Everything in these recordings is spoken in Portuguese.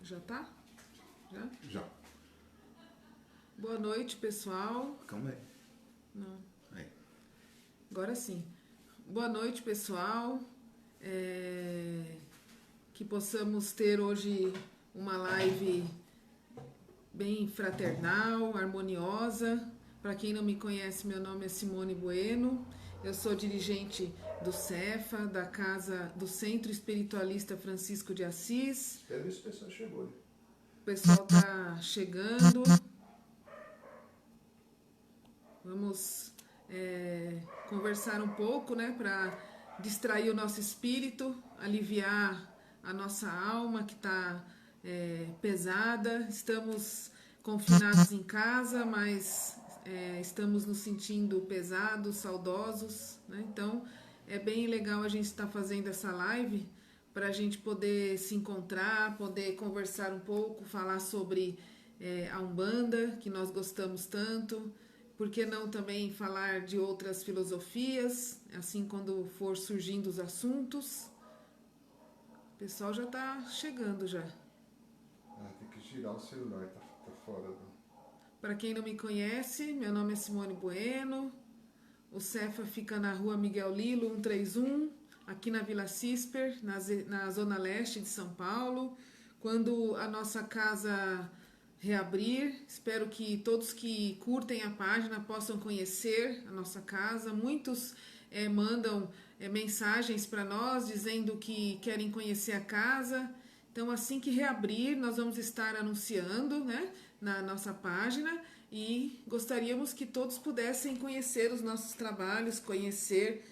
Já tá? Já? Já. Boa noite, pessoal. Calma aí. Não, Aí. agora sim. Boa noite, pessoal. Que possamos ter hoje uma live bem fraternal, harmoniosa. Para quem não me conhece, meu nome é Simone Bueno. Eu sou dirigente do CEFA, da Casa do Centro Espiritualista Francisco de Assis. Espera ver se o pessoal chegou aí. O pessoal tá chegando. Vamos conversar um pouco, né, para distrair o nosso espírito, aliviar a nossa alma que está pesada. Estamos confinados em casa, mas estamos nos sentindo pesados, saudosos, né? Então é bem legal a gente estar fazendo essa live para a gente poder se encontrar, poder conversar um pouco, falar sobre a Umbanda, que nós gostamos tanto. Por que não também falar de outras filosofias, assim quando for surgindo os assuntos? O pessoal já está chegando já. Tem que girar o celular, tá fora do... Para quem não me conhece, meu nome é Simone Bueno. O Cefa fica na rua Miguel Lilo 131, aqui na Vila Cisper, na zona leste de São Paulo. Quando a nossa casa reabrir, espero que todos que curtem a página possam conhecer a nossa casa. Muitos mandam mensagens para nós dizendo que querem conhecer a casa. Então, assim que reabrir, nós vamos estar anunciando, né, na nossa página, e gostaríamos que todos pudessem conhecer os nossos trabalhos, conhecer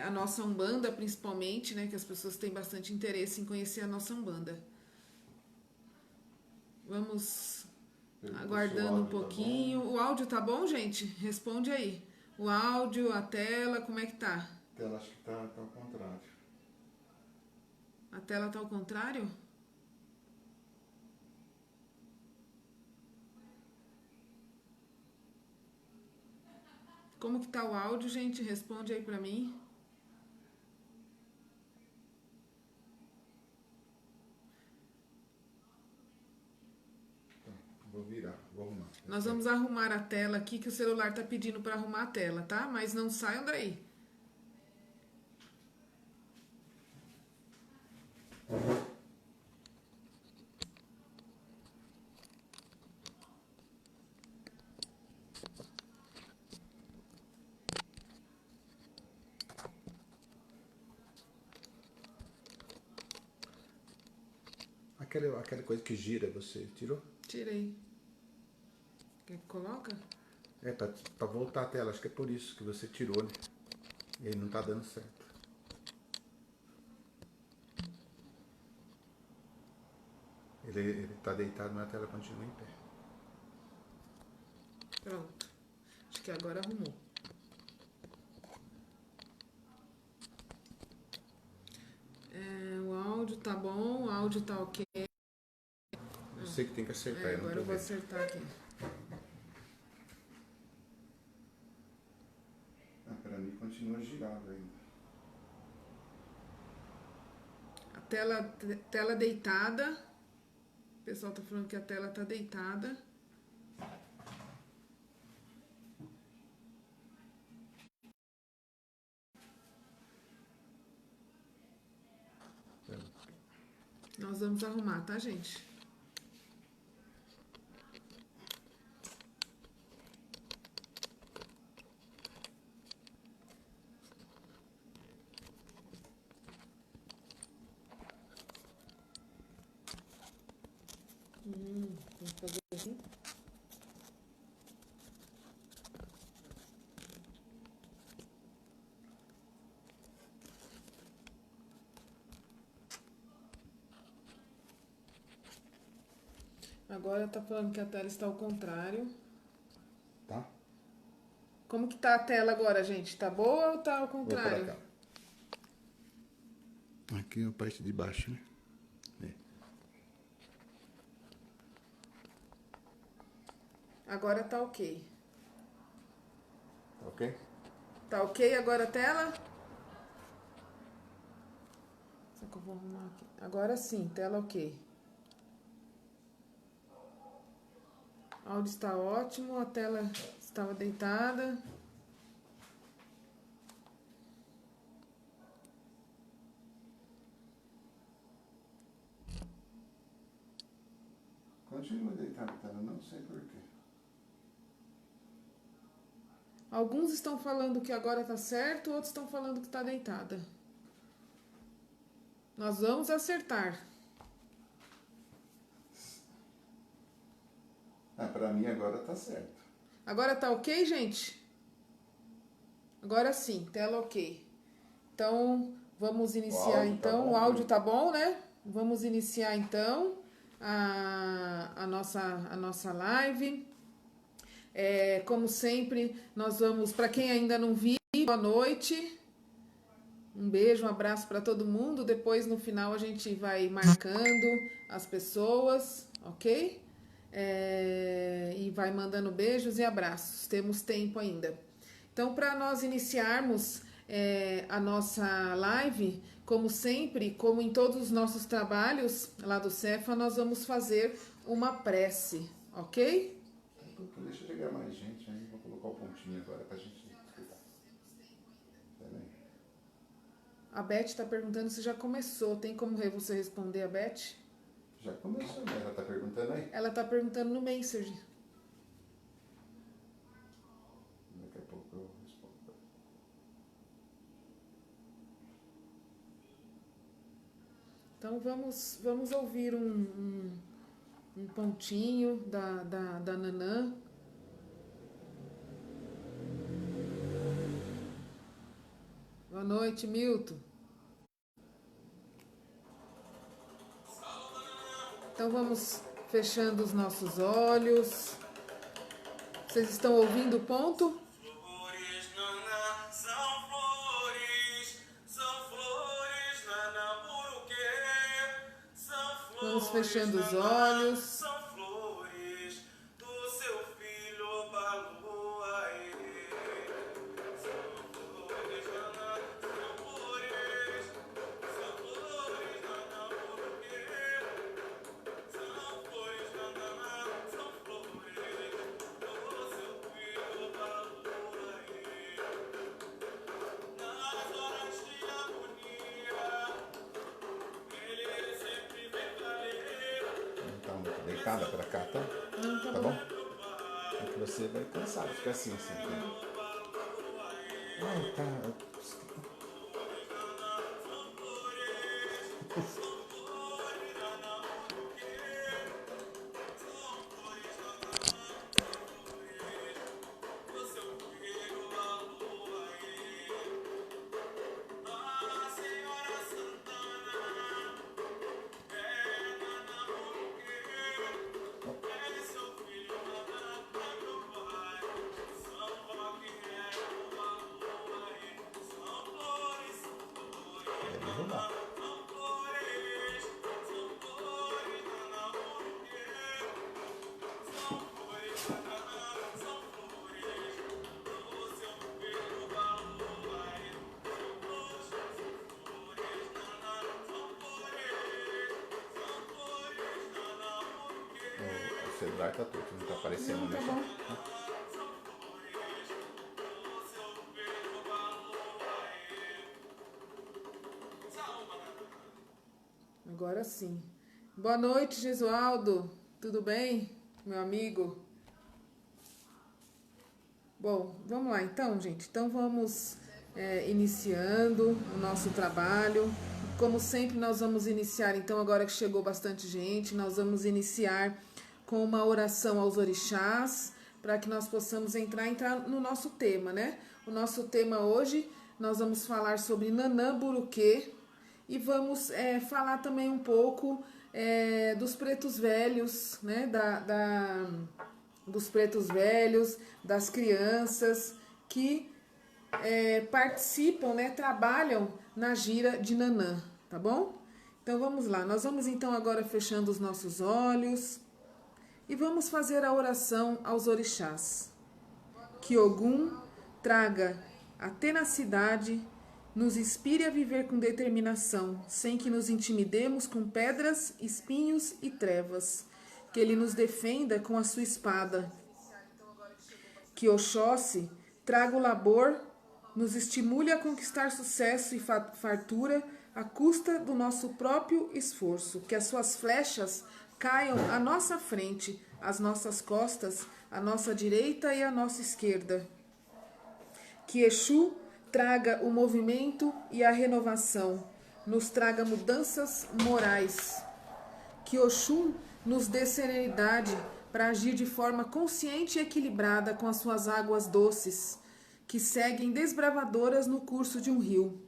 a nossa Umbanda, principalmente, né, que as pessoas têm bastante interesse em conhecer a nossa Umbanda. Vamos aguardando um pouquinho. Tá bom. O áudio tá bom, gente? Responde aí. O áudio, a tela, como é que tá? A tela acho que tá ao contrário. A tela tá ao contrário? Como que tá o áudio, gente? Responde aí pra mim. Tá, vou virar, vou arrumar. Nós vamos arrumar a tela aqui, que o celular tá pedindo pra arrumar a tela, tá? Mas não saiam daí. Aquela coisa que gira, você tirou? Tirei. Quer que coloca? É, pra voltar a tela, acho que é por isso que você tirou, né? E aí não tá dando certo. Ele tá deitado, mas a tela continua em pé. Pronto. Acho que agora arrumou. O áudio tá bom, o áudio tá ok. Você que tem que acertar, eu não Agora tô eu vou vendo. acertar aqui. Pra mim continua girado ainda. A tela deitada. O pessoal tá falando que a tela tá deitada. Nós vamos arrumar, tá, gente? Vamos fazer assim. Agora tá falando que a tela está ao contrário. Tá? Como que tá a tela agora, gente? Tá boa ou tá ao Vou contrário? pra cá. Aqui é a parte de baixo, né? Agora tá ok. Tá ok? Tá ok agora a tela? Só que eu vou arrumar aqui. Agora sim, tela ok. O áudio está ótimo, a tela estava deitada. Continua deitado a tela, não sei porquê. Alguns estão falando que agora está certo, outros estão falando que está deitada. Nós vamos acertar. Pra mim agora tá certo. Agora tá ok, gente? Agora sim, tela ok. Então, vamos iniciar então. O áudio tá bom, né? Vamos iniciar então a nossa live. Como sempre, nós vamos, para quem ainda não viu, boa noite. Um beijo, um abraço para todo mundo. Depois, no final, a gente vai marcando as pessoas, ok? E vai mandando beijos e abraços. Temos tempo ainda. Então, para nós iniciarmos a nossa live, como sempre, como em todos os nossos trabalhos lá do Cefa, nós vamos fazer uma prece, ok? Deixa chegar mais gente aí, vou colocar o pontinho agora pra gente escutar. Peraí. A Beth está perguntando se já começou. Tem como você responder a Beth? Já começou, né? Ela tá perguntando aí? Ela está perguntando no Messenger. Daqui a pouco eu respondo. Então vamos ouvir um pontinho da Nanã. Boa noite, Milton. Então vamos fechando os nossos olhos. Vocês estão ouvindo o ponto? Vamos fechando os olhos. Deitada pra cá, tá? Não, tá bom? É que você vai cansar, fica assim. Tá. O celular tá torto, não tá aparecendo, não, tá né? bom. Agora sim. Boa noite, Gesualdo. Tudo bem, meu amigo? Bom, vamos lá então, gente. Então vamos iniciando o nosso trabalho. Como sempre, nós vamos iniciar, então, agora que chegou bastante gente, nós vamos iniciar com uma oração aos orixás, para que nós possamos entrar no nosso tema, né? O nosso tema hoje, nós vamos falar sobre Nanã Buruquê e vamos falar também um pouco dos pretos velhos, né? Dos pretos velhos, das crianças que participam, né? Trabalham na gira de Nanã, tá bom? Então vamos lá, nós vamos então agora fechando os nossos olhos e vamos fazer a oração aos orixás. Que Ogum traga a tenacidade, nos inspire a viver com determinação, sem que nos intimidemos com pedras, espinhos e trevas. que ele nos defenda com a sua espada. Que Oxóssi traga o labor, nos estimule a conquistar sucesso e fartura à custa do nosso próprio esforço. Que as suas flechas caiam à nossa frente, às nossas costas, à nossa direita e à nossa esquerda. Que Exu traga o movimento e a renovação, nos traga mudanças morais. Que Oxum nos dê serenidade para agir de forma consciente e equilibrada com as suas águas doces, que seguem desbravadoras no curso de um rio.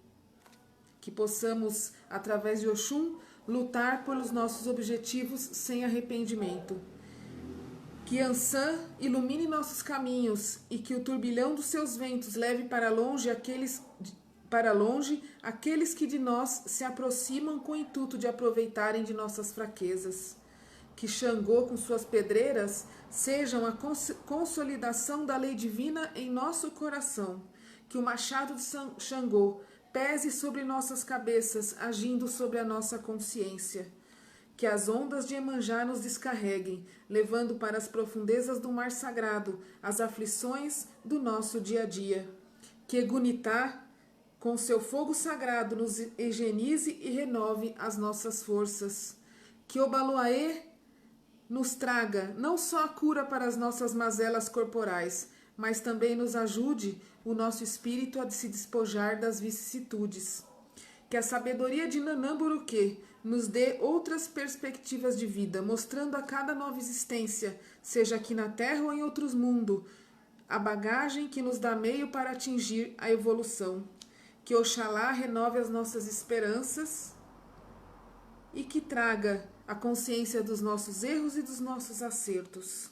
Que possamos, através de Oxum, lutar pelos nossos objetivos sem arrependimento. Que Ansã ilumine nossos caminhos e que o turbilhão dos seus ventos leve para longe aqueles que de nós se aproximam com o intuito de aproveitarem de nossas fraquezas. Que Xangô, com suas pedreiras, sejam a consolidação da lei divina em nosso coração. Que o machado de Xangô pese sobre nossas cabeças, agindo sobre a nossa consciência. Que as ondas de Iemanjá nos descarreguem, levando para as profundezas do mar sagrado as aflições do nosso dia a dia. Que Egunitá, com seu fogo sagrado, nos higienize e renove as nossas forças. Que Obaloaê nos traga não só a cura para as nossas mazelas corporais, mas também nos ajude o nosso espírito a se despojar das vicissitudes. Que a sabedoria de Nanamburuquê nos dê outras perspectivas de vida, mostrando a cada nova existência, seja aqui na Terra ou em outros mundos, a bagagem que nos dá meio para atingir a evolução. Que Oxalá renove as nossas esperanças e que traga a consciência dos nossos erros e dos nossos acertos.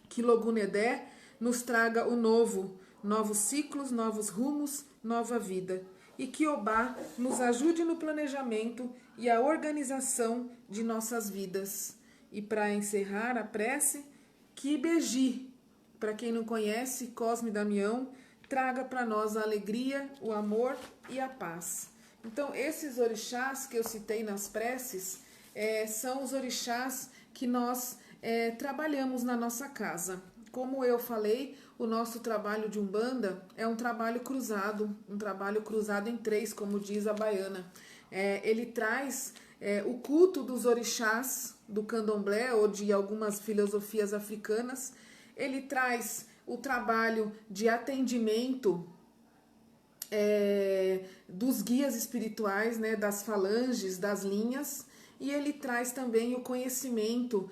Que Logunedé nos traga o novo, novos ciclos, novos rumos, nova vida. E que Obá nos ajude no planejamento e a organização de nossas vidas. E para encerrar a prece, que Ibeji, para quem não conhece, Cosme Damião, traga para nós a alegria, o amor e a paz. Então, esses orixás que eu citei nas preces são os orixás que nós trabalhamos na nossa casa. Como eu falei, o nosso trabalho de Umbanda é um trabalho cruzado em três, como diz a baiana. Ele traz o culto dos orixás do candomblé ou de algumas filosofias africanas. Ele traz o trabalho de atendimento dos guias espirituais, né, das falanges, das linhas, e ele traz também o conhecimento,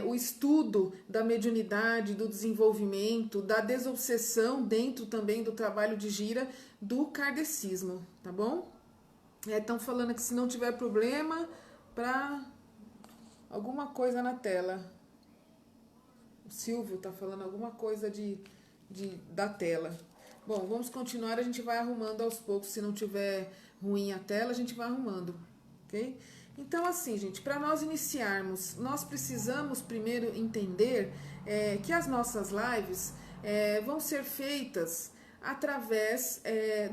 o estudo da mediunidade, do desenvolvimento, da desobsessão dentro também do trabalho de gira do kardecismo, tá bom? Estão falando que se não tiver problema, para alguma coisa na tela. O Silvio está falando alguma coisa da tela. Bom, vamos continuar, a gente vai arrumando aos poucos. Se não tiver ruim a tela, a gente vai arrumando, ok? Então, assim, gente, para nós iniciarmos, nós precisamos primeiro entender que as nossas lives vão ser feitas através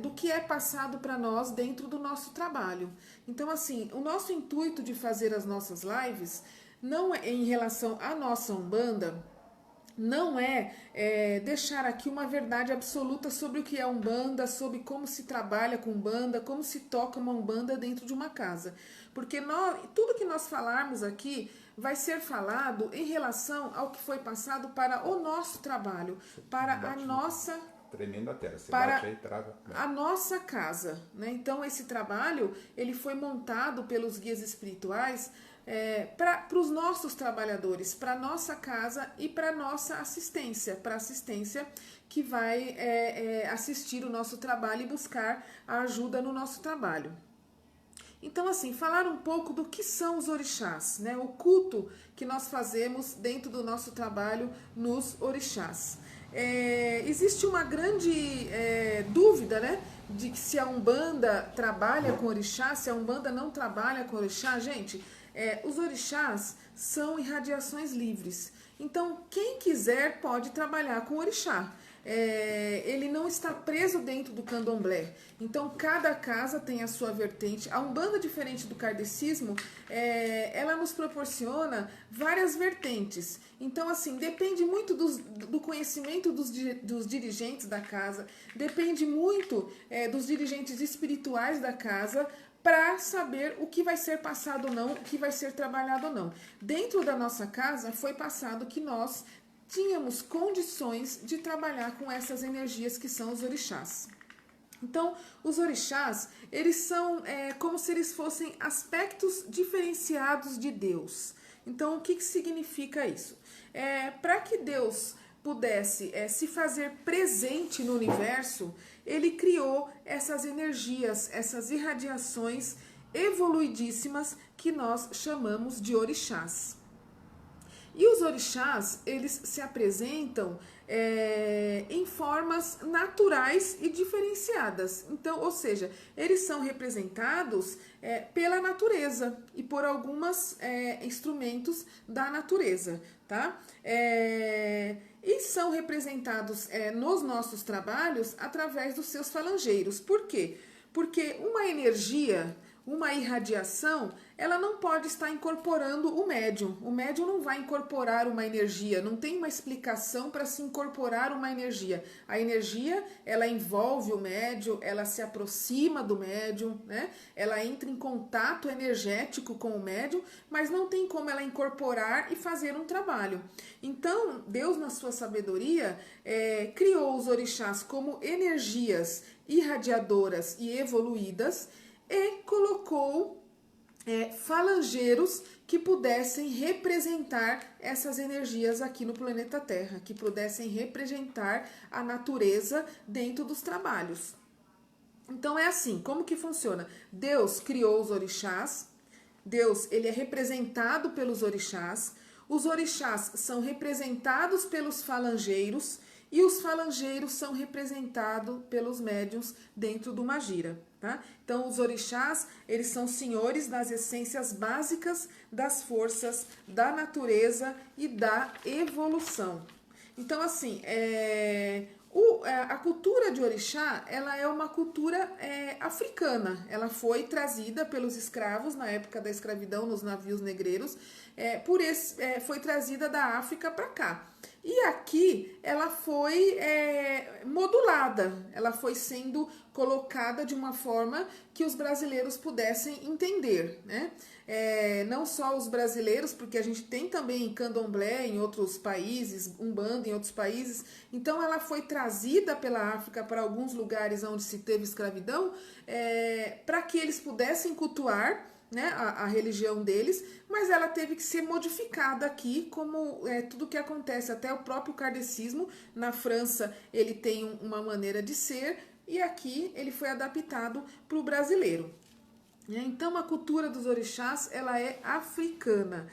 do que é passado para nós dentro do nosso trabalho. Então, assim, o nosso intuito de fazer as nossas lives não é em relação à nossa Umbanda, não deixar aqui uma verdade absoluta sobre o que é Umbanda, sobre como se trabalha com Umbanda, como se toca uma Umbanda dentro de uma casa. Porque tudo que nós falarmos aqui vai ser falado em relação ao que foi passado para o nosso trabalho, para a nossa... Tremendo a tela, você para bate aí, trava. a nossa casa, né? Então esse trabalho ele foi montado pelos guias espirituais para os nossos trabalhadores, para a nossa casa e para a nossa assistência, para a assistência que vai assistir o nosso trabalho e buscar a ajuda no nosso trabalho. Então, assim, falar um pouco do que são os orixás, né? O culto que nós fazemos dentro do nosso trabalho nos orixás. Existe uma grande dúvida, né? De que se a Umbanda trabalha com orixá, se a Umbanda não trabalha com orixá. Gente, os orixás são irradiações livres. Então, quem quiser pode trabalhar com orixá. ele não está preso dentro do candomblé. Então, cada casa tem a sua vertente. A Umbanda, diferente do kardecismo, ela nos proporciona várias vertentes. Então, assim, depende muito do conhecimento dos dirigentes da casa, depende muito dos dirigentes espirituais da casa, para saber o que vai ser passado ou não, o que vai ser trabalhado ou não. Dentro da nossa casa foi passado que nós tínhamos condições de trabalhar com essas energias que são os orixás. Então, os orixás, eles são como se eles fossem aspectos diferenciados de Deus. Então, o que significa isso? Para que Deus pudesse se fazer presente no universo, ele criou essas energias, essas irradiações evoluidíssimas que nós chamamos de orixás. E os orixás, eles se apresentam em formas naturais e diferenciadas. Então, ou seja, eles são representados pela natureza e por alguns instrumentos da natureza, tá? E são representados nos nossos trabalhos através dos seus falangeiros. Por quê? Porque uma energia, uma irradiação, ela não pode estar incorporando o médium. O médium não vai incorporar uma energia, não tem uma explicação para se incorporar uma energia. A energia, ela envolve o médium, ela se aproxima do médium, né? Ela entra em contato energético com o médium, mas não tem como ela incorporar e fazer um trabalho. Então, Deus, na sua sabedoria, criou os orixás como energias irradiadoras e evoluídas, e colocou falangeiros que pudessem representar essas energias aqui no planeta Terra, que pudessem representar a natureza dentro dos trabalhos. Então é assim, como que funciona? Deus criou os orixás, Deus ele é representado pelos orixás, os orixás são representados pelos falangeiros e os falangeiros são representados pelos médiuns dentro do Magira. Tá? Então, os orixás, eles são senhores das essências básicas das forças da natureza e da evolução. Então, assim, a cultura de orixá, ela é uma cultura africana. Ela foi trazida pelos escravos na época da escravidão, nos navios negreiros, foi trazida da África para cá. E aqui ela foi modulada, ela foi sendo colocada de uma forma que os brasileiros pudessem entender, né? Não só os brasileiros, porque a gente tem também candomblé em outros países, umbanda em outros países, então ela foi trazida pela África para alguns lugares onde se teve escravidão, para que eles pudessem cultuar, né, a religião deles, mas ela teve que ser modificada aqui, como tudo que acontece, até o próprio kardecismo, na França ele tem uma maneira de ser, e aqui ele foi adaptado para o brasileiro. Então a cultura dos orixás, ela é africana.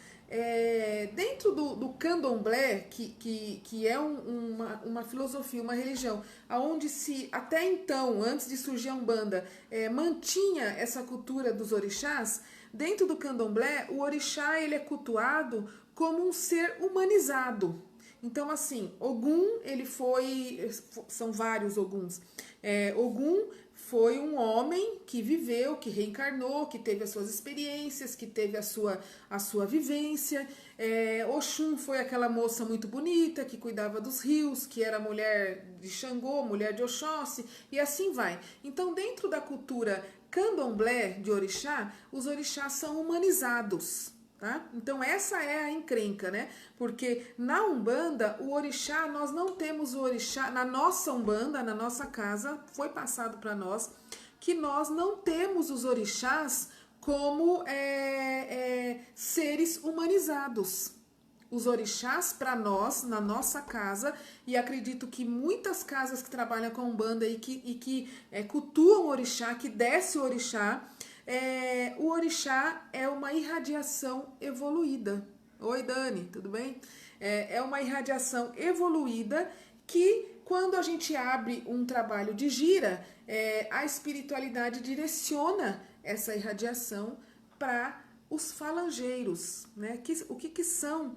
Dentro do candomblé, que é uma filosofia, uma religião, onde se, até então, antes de surgir a Umbanda, mantinha essa cultura dos orixás, dentro do candomblé, o orixá ele é cultuado como um ser humanizado. Então, assim, Ogum, são vários Oguns, Ogum foi um homem que viveu, que reencarnou, que teve as suas experiências, que teve a sua vivência. Oxum foi aquela moça muito bonita, que cuidava dos rios, que era mulher de Xangô, mulher de Oxóssi, e assim vai. Então, dentro da cultura candomblé de orixá, os orixás são humanizados. Tá? Então essa é a encrenca, né? Porque na Umbanda, o orixá, nós não temos o orixá, na nossa Umbanda, na nossa casa, foi passado para nós, que nós não temos os orixás como seres humanizados. Os orixás, para nós, na nossa casa, e acredito que muitas casas que trabalham com Umbanda e que cultuam o orixá, que desce o orixá, o orixá é uma irradiação evoluída. Oi, Dani, tudo bem? É uma irradiação evoluída que, quando a gente abre um trabalho de gira, a espiritualidade direciona essa irradiação para os falangeiros, né? O que são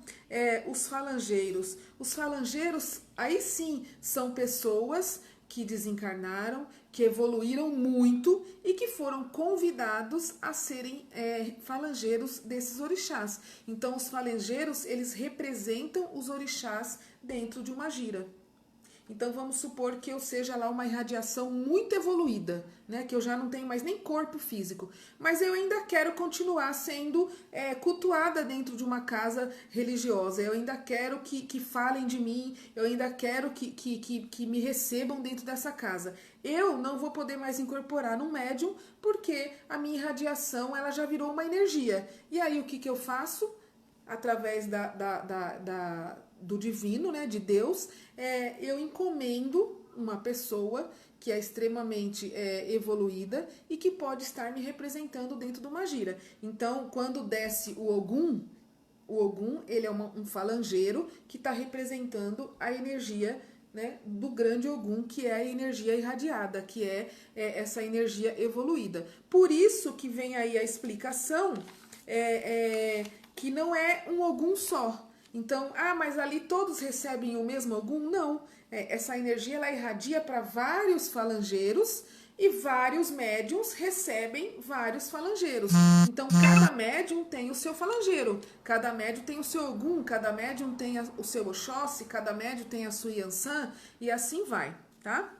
os falangeiros? Os falangeiros, aí sim, são pessoas que desencarnaram, que evoluíram muito e que foram convidados a serem falangeiros desses orixás. Então, os falangeiros, eles representam os orixás dentro de uma gira. Então vamos supor que eu seja lá uma irradiação muito evoluída, né? Que eu já não tenho mais nem corpo físico, mas eu ainda quero continuar sendo cultuada dentro de uma casa religiosa. Eu ainda quero que falem de mim, eu ainda quero que me recebam dentro dessa casa. Eu não vou poder mais incorporar um médium porque a minha irradiação ela já virou uma energia. E aí o que eu faço? Através do divino, né, de Deus, eu encomendo uma pessoa que é extremamente evoluída e que pode estar me representando dentro de uma gira. Então, quando desce o Ogum ele é um falangeiro que está representando a energia, né, do grande Ogum, que é a energia irradiada, que é essa energia evoluída. Por isso que vem aí a explicação que não é um Ogum só. Então, mas ali todos recebem o mesmo Ogum? Não. Essa energia ela irradia para vários falangeiros e vários médiums recebem vários falangeiros. Então, cada médium tem o seu falangeiro, cada médium tem o seu Ogum, cada médium tem o seu Oxóssi, cada médium tem a sua Yansan e assim vai, tá?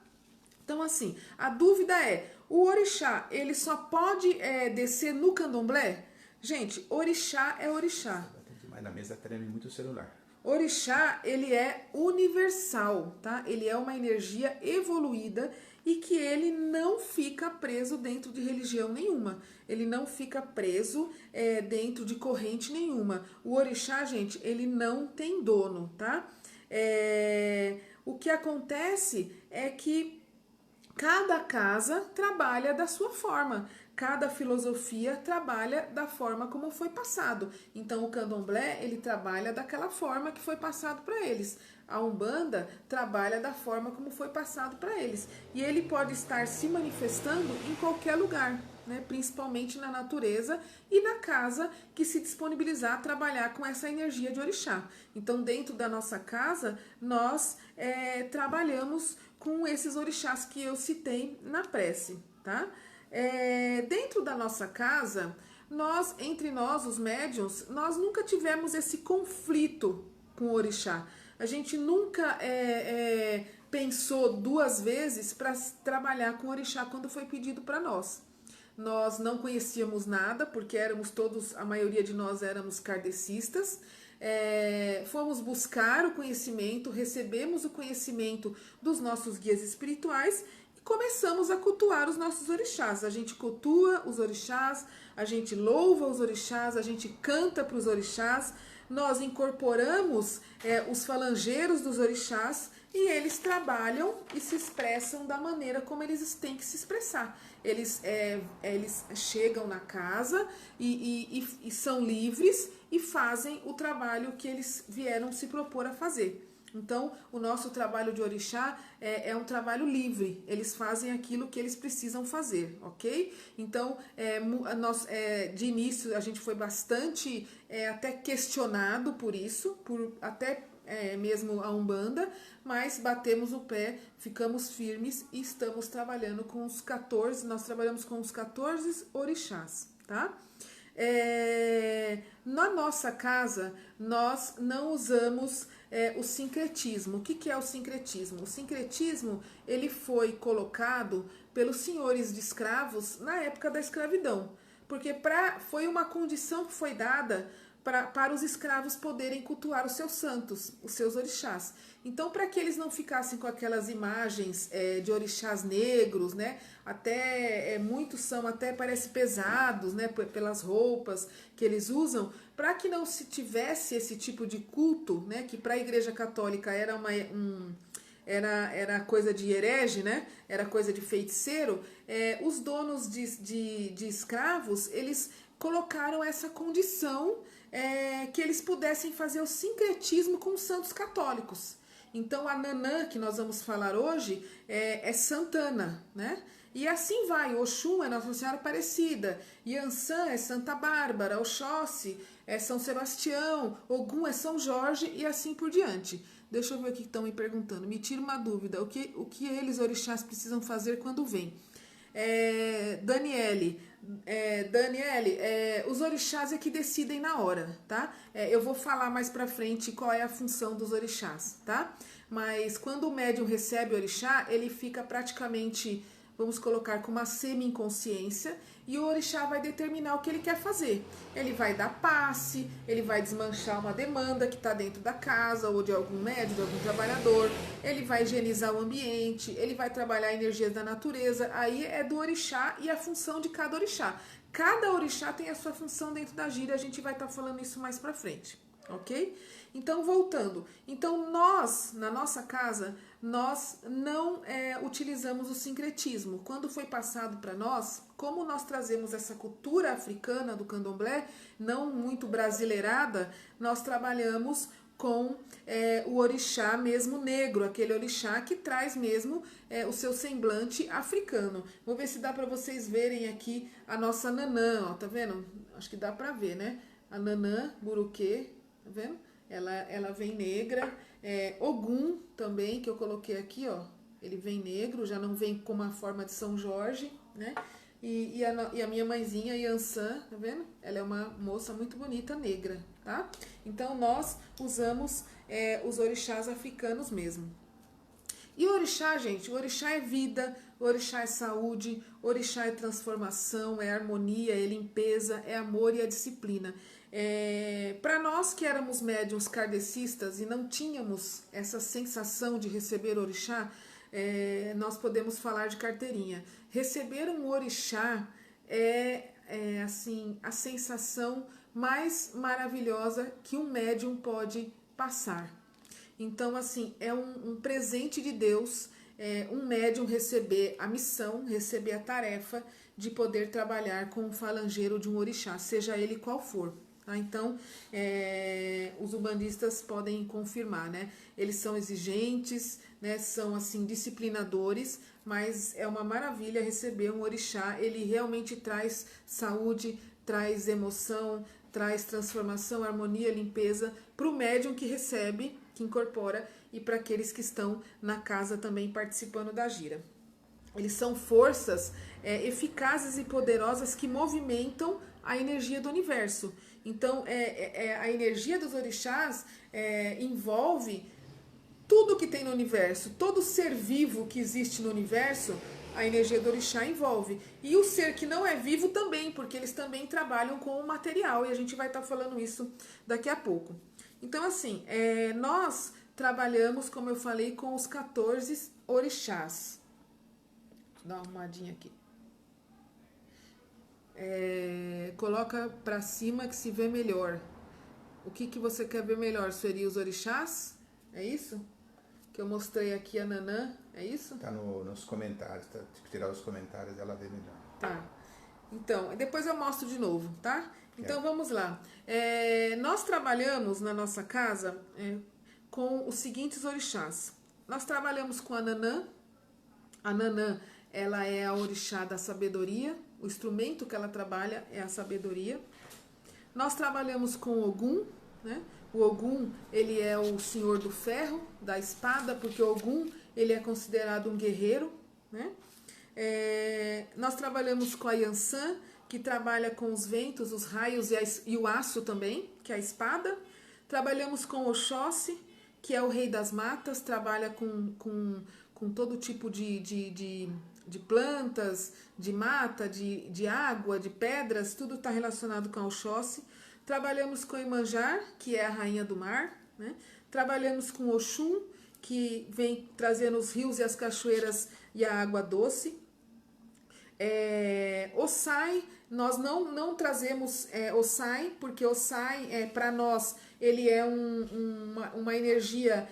Então, assim, a dúvida é, o orixá, ele só pode descer no candomblé? Gente, orixá é orixá. Mas na mesa treme muito o celular. Orixá, ele é universal, tá? Ele é uma energia evoluída e que ele não fica preso dentro de religião nenhuma. Ele não fica preso dentro de corrente nenhuma. O orixá, gente, ele não tem dono, tá? O que acontece é que cada casa trabalha da sua forma. Cada filosofia trabalha da forma como foi passado. Então, o candomblé, ele trabalha daquela forma que foi passado para eles. A Umbanda trabalha da forma como foi passado para eles. E ele pode estar se manifestando em qualquer lugar, né? Principalmente na natureza e na casa que se disponibilizar a trabalhar com essa energia de orixá. Então, dentro da nossa casa, nós trabalhamos com esses orixás que eu citei na prece, tá? Dentro da nossa casa, entre nós, os médiuns, nós nunca tivemos esse conflito com o orixá. A gente nunca pensou duas vezes para trabalhar com o orixá quando foi pedido para nós. Nós não conhecíamos nada, porque a maioria de nós éramos kardecistas. Fomos buscar o conhecimento, recebemos o conhecimento dos nossos guias espirituais e começamos a cultuar os nossos orixás. A gente cultua os orixás, a gente louva os orixás, a gente canta para os orixás, nós incorporamos os falangeiros dos orixás e eles trabalham e se expressam da maneira como eles têm que se expressar. Eles chegam na casa e são livres e fazem o trabalho que eles vieram se propor a fazer. Então, o nosso trabalho de orixá é um trabalho livre. Eles fazem aquilo que eles precisam fazer, ok? Então, de início, a gente foi bastante até questionado por isso, mesmo a Umbanda, mas batemos o pé, ficamos firmes e estamos trabalhando com os 14, nós trabalhamos com os 14 orixás, tá? Na nossa casa, nós não usamos o sincretismo. O que é o sincretismo? O sincretismo, ele foi colocado pelos senhores de escravos na época da escravidão, porque foi uma condição que foi dada para os escravos poderem cultuar os seus santos, os seus orixás. Então, para que eles não ficassem com aquelas imagens de orixás negros, né? Até muitos são, até parece pesados, né? Pelas roupas que eles usam, para que não se tivesse esse tipo de culto, né? Que para a Igreja Católica era coisa de herege, né? Era coisa de feiticeiro. Os donos de escravos, eles colocaram essa condição que eles pudessem fazer o sincretismo com os santos católicos. Então, a Nanã, que nós vamos falar hoje, é Santana, né? E assim vai, Oxum é Nossa Senhora Aparecida, Iansã é Santa Bárbara, Oxóssi é São Sebastião, Ogum é São Jorge e assim por diante. Deixa eu ver o que estão me perguntando. Me tira uma dúvida, o que eles, orixás, precisam fazer quando vêm? Daniele, os orixás é que decidem na hora, tá? Eu vou falar mais pra frente qual é a função dos orixás, tá? Mas quando o médium recebe o orixá, ele fica praticamente, vamos colocar, com uma semi-inconsciência, e o orixá vai determinar o que ele quer fazer. Ele vai dar passe, ele vai desmanchar uma demanda que está dentro da casa, ou de algum médium, de algum trabalhador, ele vai higienizar o ambiente, ele vai trabalhar energias da natureza, aí é do orixá e a função de cada orixá. Cada orixá tem a sua função dentro da gira, a gente vai estar falando isso mais pra frente, ok? Então, voltando. Então, nós, na nossa casa, nós não utilizamos o sincretismo. Quando foi passado para nós, como nós trazemos essa cultura africana do candomblé, não muito brasileirada, nós trabalhamos com o orixá mesmo negro, aquele orixá que traz mesmo o seu semblante africano. Vou ver se dá para vocês verem aqui a nossa Nanã, ó, tá vendo? Acho que dá para ver, né? A Nanã, Buruquê, tá vendo? Ela vem negra. Ogum também, que eu coloquei aqui, ó. Ele vem negro, já não vem com uma forma de São Jorge, né? E a minha mãezinha, Iansã, tá vendo? Ela é uma moça muito bonita, negra, tá? Então, nós usamos os orixás africanos mesmo. E o orixá, gente, o orixá é vida, o orixá é saúde, o orixá é transformação, é harmonia, é limpeza, é amor e é disciplina. Para nós que éramos médiuns kardecistas e não tínhamos essa sensação de receber orixá, nós podemos falar de carteirinha. Receber um orixá assim, a sensação mais maravilhosa que um médium pode passar. Então, assim, é um presente de Deus, um médium receber a missão, receber a tarefa de poder trabalhar com o falangeiro de um orixá, seja ele qual for. Tá? Então, os umbandistas podem confirmar, né? Eles são exigentes, né? São, assim, disciplinadores, mas é uma maravilha receber um orixá. Ele realmente traz saúde, traz emoção, traz transformação, harmonia, limpeza para o médium que recebe, que incorpora, e para aqueles que estão na casa também participando da gira. Eles são forças eficazes e poderosas que movimentam a energia do universo. Então, a energia dos orixás envolve tudo que tem no universo, todo ser vivo que existe no universo, a energia do orixá envolve. E o ser que não é vivo também, porque eles também trabalham com o material, e a gente vai estar falando isso daqui a pouco. Então, assim, nós trabalhamos, como eu falei, com os 14 orixás. Vou dar uma arrumadinha aqui. Coloca pra cima que se vê melhor. O que você quer ver melhor? Seria os orixás? É isso? Que eu mostrei aqui a Nanã, é isso? Tá nos comentários, tá? Se tirar os comentários ela vê melhor. Tá. Então, depois eu mostro de novo, tá? Então vamos lá. Nós trabalhamos na nossa casa com os seguintes orixás. Nós trabalhamos com a Nanã. A Nanã, ela é a orixá da sabedoria. O instrumento que ela trabalha é a sabedoria. Nós trabalhamos com o Ogum, né? O Ogum, ele é o senhor do ferro, da espada, porque o Ogum, ele é considerado um guerreiro, né? Nós trabalhamos com a Iansã, que trabalha com os ventos, os raios e o aço também, que é a espada. Trabalhamos com Oxóssi, que é o rei das matas, trabalha com todo tipo de plantas, de mata, de água, de pedras, tudo está relacionado com Oxóssi. Trabalhamos com Iemanjá, que é a rainha do mar, né? Trabalhamos com Oxum, que vem trazendo os rios e as cachoeiras e a água doce. Ossai, nós não trazemos Ossai, porque Ossai, para nós, ele é uma energia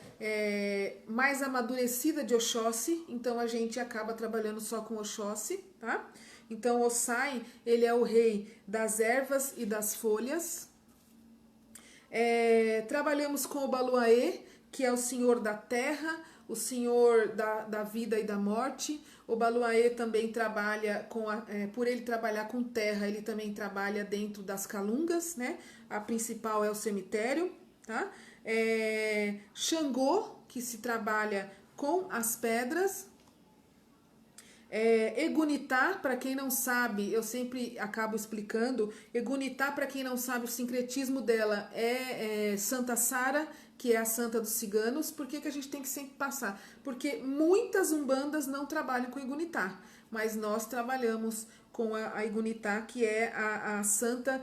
mais amadurecida de Oxóssi, então a gente acaba trabalhando só com Oxóssi, tá? Então, Ossai, ele é o rei das ervas e das folhas. Trabalhamos com o Baluaê, que é o senhor da terra, o senhor da vida e da morte. Obaluaê também trabalha por ele trabalhar com terra, ele também trabalha dentro das calungas, né? A principal é o cemitério, tá? Xangô, que se trabalha com as pedras. Egunitá, para quem não sabe, eu sempre acabo explicando. Egunitá, para quem não sabe, o sincretismo dela é Santa Sara, que é a santa dos ciganos. Por que a gente tem que sempre passar? Porque muitas umbandas não trabalham com Egunitá, mas nós trabalhamos com a Egunitá, que é a santa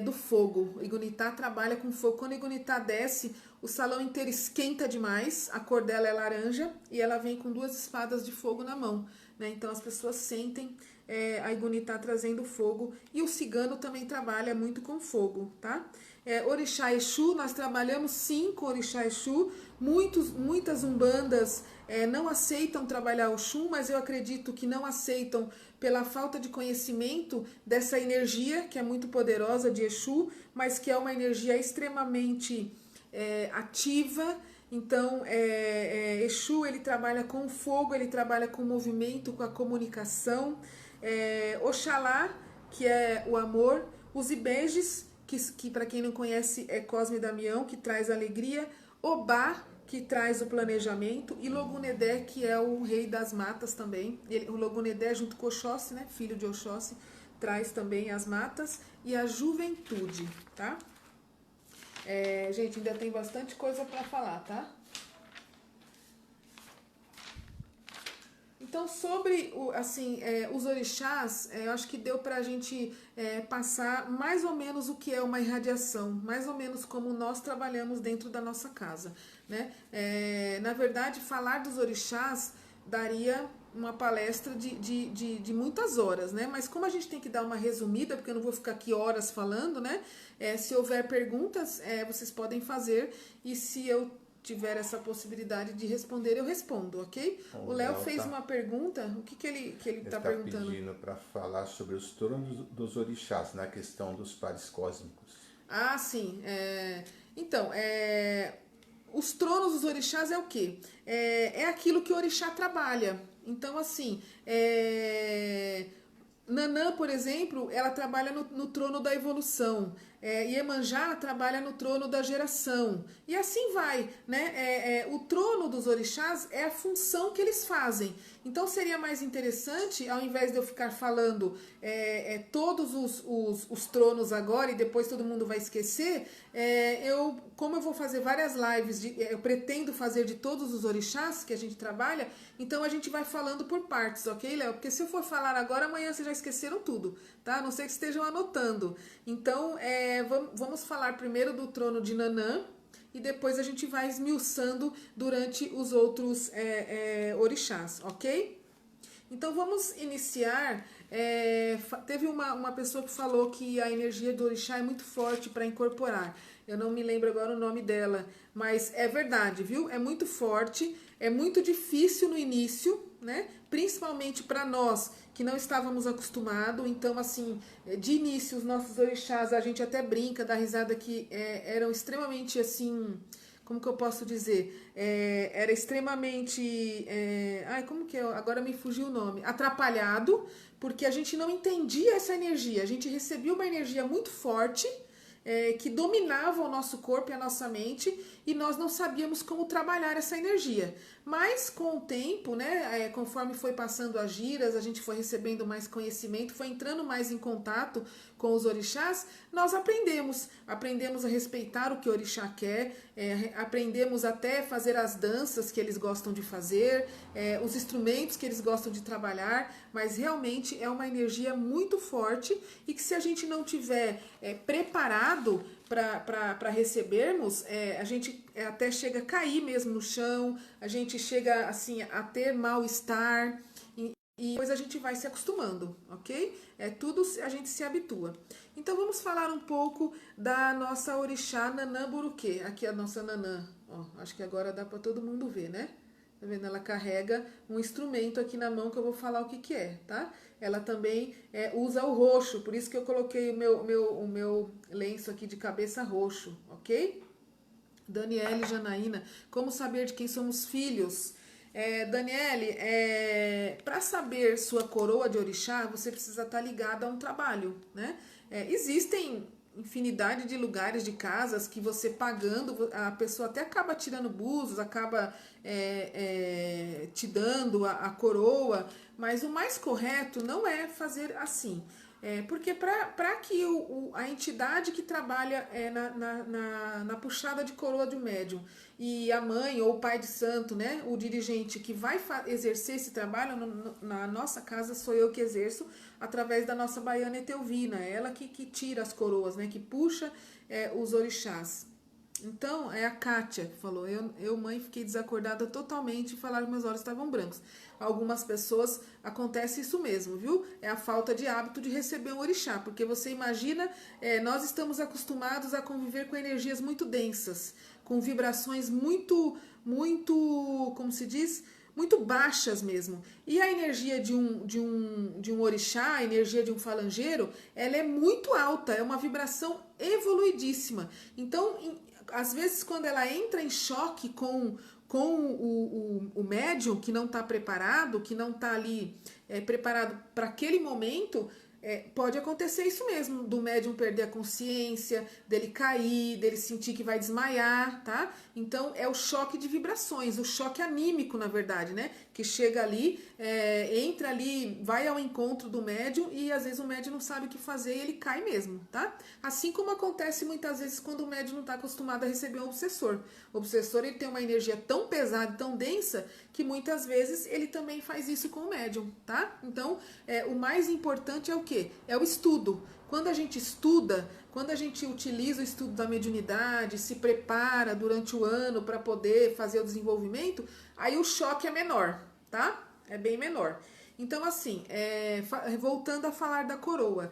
do fogo. Egunitá trabalha com fogo. Quando a Egunitá desce, o salão inteiro esquenta demais, a cor dela é laranja e ela vem com 2 espadas de fogo na mão. Então as pessoas sentem a Egunitá trazendo fogo, e o cigano também trabalha muito com fogo, tá? Orixá Exu, nós trabalhamos sim com Orixá Exu. Muitas umbandas não aceitam trabalhar o Xum, mas eu acredito que não aceitam pela falta de conhecimento dessa energia que é muito poderosa de Exu, mas que é uma energia extremamente ativa. Então, Exu, ele trabalha com o fogo, ele trabalha com o movimento, com a comunicação. Oxalá, que é o amor. Os Ibejes, que para quem não conhece é Cosme e Damião, que traz alegria. Obá, que traz o planejamento. E Logunedé, que é o rei das matas também. O Logunedé, junto com Oxóssi, né, filho de Oxóssi, traz também as matas e a juventude, tá? Gente, ainda tem bastante coisa para falar, tá? Então, sobre os orixás, eu acho que deu para a gente passar mais ou menos o que é uma irradiação, mais ou menos como nós trabalhamos dentro da nossa casa, né? Na verdade, falar dos orixás daria uma palestra de muitas horas, né? Mas como a gente tem que dar uma resumida, porque eu não vou ficar aqui horas falando, né? Se houver perguntas, vocês podem fazer, e se eu tiver essa possibilidade de responder, eu respondo, ok? O Léo fez uma pergunta, o que ele está perguntando? Ele está pedindo para falar sobre os tronos dos orixás, na questão dos pares cósmicos. Ah, sim. Então, os tronos dos orixás é o quê? É aquilo que o orixá trabalha. Então, assim, Nanã, por exemplo, ela trabalha no trono da evolução. Iemanjá trabalha no trono da geração. E assim vai, né? O trono dos orixás é a função que eles fazem. Então seria mais interessante, ao invés de eu ficar falando todos os tronos agora e depois todo mundo vai esquecer, como eu vou fazer várias lives, eu pretendo fazer de todos os orixás que a gente trabalha, então a gente vai falando por partes, ok, Léo? Porque se eu for falar agora, amanhã vocês já esqueceram tudo, tá? A não ser que estejam anotando. Então, vamos falar primeiro do trono de Nanã, e depois a gente vai esmiuçando durante os outros orixás, ok? Então vamos iniciar. Teve uma pessoa que falou que a energia do orixá é muito forte para incorporar. Eu não me lembro agora o nome dela, mas é verdade, viu? É muito forte, é muito difícil no início, né? Principalmente para nós que não estávamos acostumados. Então, assim, de início, os nossos orixás, a gente até brinca, dá risada que eram extremamente, assim, como que eu posso dizer? Era extremamente, como que é? Agora me fugiu o nome. Atrapalhado, porque a gente não entendia essa energia. A gente recebia uma energia muito forte, que dominava o nosso corpo e a nossa mente, e nós não sabíamos como trabalhar essa energia. Mas com o tempo, né, conforme foi passando as giras, a gente foi recebendo mais conhecimento, foi entrando mais em contato com os orixás, nós aprendemos a respeitar o que o orixá quer, aprendemos até fazer as danças que eles gostam de fazer, os instrumentos que eles gostam de trabalhar, mas realmente é uma energia muito forte, e que se a gente não tiver preparado para recebermos, a gente até chega a cair mesmo no chão, a gente chega assim a ter mal-estar, e depois a gente vai se acostumando, ok? Tudo a gente se habitua. Então vamos falar um pouco da nossa orixá Nanã Buruquê. Aqui a nossa Nanã, ó, acho que agora dá para todo mundo ver, né? Tá vendo? Ela carrega um instrumento aqui na mão que eu vou falar o que é, tá? Ela também usa o roxo, por isso que eu coloquei o meu lenço aqui de cabeça roxo, ok? Daniele Janaína, como saber de quem somos filhos? Daniele, para saber sua coroa de orixá, você precisa estar ligado a um trabalho, né? Existem infinidade de lugares, de casas, que você pagando, a pessoa até acaba tirando búzios, acaba te dando a coroa, mas o mais correto não é fazer assim. Porque para que a entidade que trabalha na puxada de coroa de um médium e a mãe ou o pai de santo, né, o dirigente que vai exercer esse trabalho, na nossa casa sou eu que exerço, através da nossa baiana Etelvina, ela que tira as coroas, né, que puxa os orixás. Então, é a Kátia que falou, eu, mãe, fiquei desacordada totalmente e falaram que meus olhos estavam brancos. Algumas pessoas, acontece isso mesmo, viu? É a falta de hábito de receber um orixá, porque você imagina, nós estamos acostumados a conviver com energias muito densas, com vibrações muito, como se diz? Muito baixas mesmo. E a energia de um orixá, a energia de um falangeiro, ela é muito alta, é uma vibração evoluidíssima. Então, às vezes, quando ela entra em choque com o médium que não está preparado, que não está ali preparado para aquele momento, pode acontecer isso mesmo, do médium perder a consciência, dele cair, dele sentir que vai desmaiar, tá? Então é o choque de vibrações, o choque anímico, na verdade, né? Que chega ali, entra ali, vai ao encontro do médium e às vezes o médium não sabe o que fazer e ele cai mesmo, tá? Assim como acontece muitas vezes quando o médium não está acostumado a receber um obsessor. O obsessor, ele tem uma energia tão pesada, tão densa, que muitas vezes ele também faz isso com o médium, tá? Então, o mais importante é o quê? É o estudo. Quando a gente estuda, quando a gente utiliza o estudo da mediunidade, se prepara durante o ano para poder fazer o desenvolvimento, aí o choque é menor, tá? É bem menor. Então, assim, voltando a falar da coroa,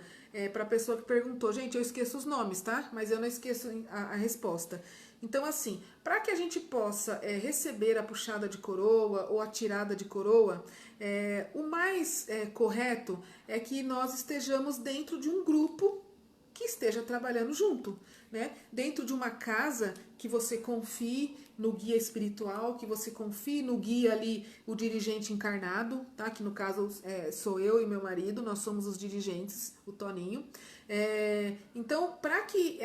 para a pessoa que perguntou, gente, eu esqueço os nomes, tá? Mas eu não esqueço a resposta. Então, assim, para que a gente possa receber a puxada de coroa ou a tirada de coroa, o mais correto é que nós estejamos dentro de um grupo que esteja trabalhando junto, né? Dentro de uma casa que você confie no guia espiritual, que você confie no guia ali, o dirigente encarnado, tá? Que no caso sou eu e meu marido, nós somos os dirigentes, o Toninho. Então, para que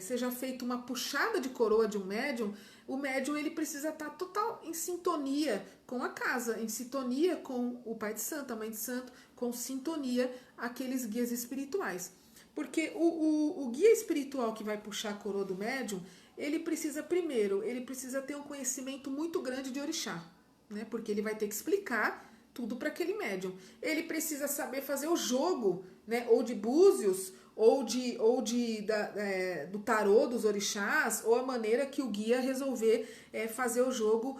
seja feita uma puxada de coroa de um médium, o médium ele precisa estar total em sintonia com a casa, em sintonia com o pai de santo, a mãe de santo, com sintonia aqueles guias espirituais. Porque o guia espiritual que vai puxar a coroa do médium, ele precisa ter um conhecimento muito grande de orixá, né? Porque ele vai ter que explicar tudo para aquele médium. Ele precisa saber fazer o jogo, né? Ou de búzios, do tarô dos orixás, ou a maneira que o guia resolver fazer o jogo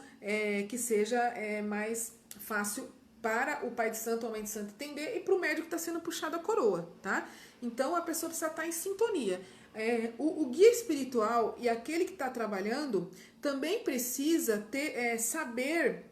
que seja mais fácil para o pai de santo ou a mãe de santo entender e para o médium que está sendo puxado a coroa, tá? Então a pessoa precisa estar em sintonia. O guia espiritual e aquele que está trabalhando também precisa saber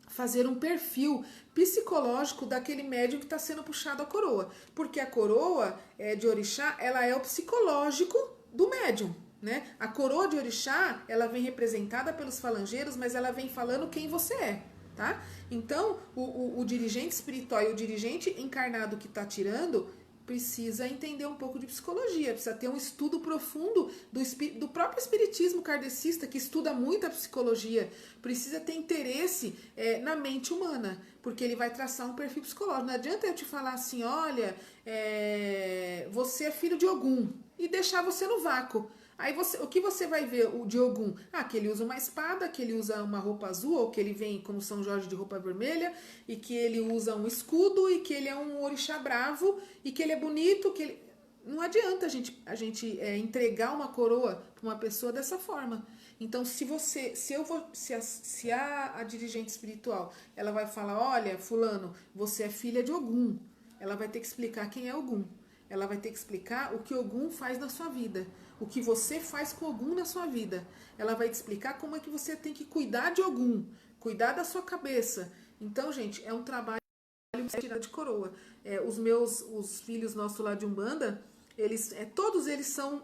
fazer um perfil psicológico daquele médium que está sendo puxado a coroa. Porque a coroa de orixá, ela é o psicológico do médium. Né? A coroa de orixá, ela vem representada pelos falangeiros, mas ela vem falando quem você é. Tá? Então, o dirigente espiritual e o dirigente encarnado que está tirando precisa entender um pouco de psicologia, precisa ter um estudo profundo do próprio espiritismo kardecista, que estuda muito a psicologia, precisa ter interesse na mente humana, porque ele vai traçar um perfil psicológico. Não adianta eu te falar assim, olha, você é filho de Ogum, e deixar você no vácuo. Aí o que você vai ver o de Ogum? Que ele usa uma espada, que ele usa uma roupa azul, ou que ele vem como São Jorge de roupa vermelha, e que ele usa um escudo, e que ele é um orixá bravo, e que ele é bonito, que ele... Não adianta a gente entregar uma coroa para uma pessoa dessa forma. Então, se a dirigente espiritual, ela vai falar, olha, fulano, você é filha de Ogum, ela vai ter que explicar quem é Ogum. Ela vai ter que explicar o que Ogum faz na sua vida, o que você faz com Ogum na sua vida. Ela vai te explicar como é que você tem que cuidar de Ogum, cuidar da sua cabeça. Então, gente, é um trabalho de coroa. Os filhos nossos lá de Umbanda, todos eles são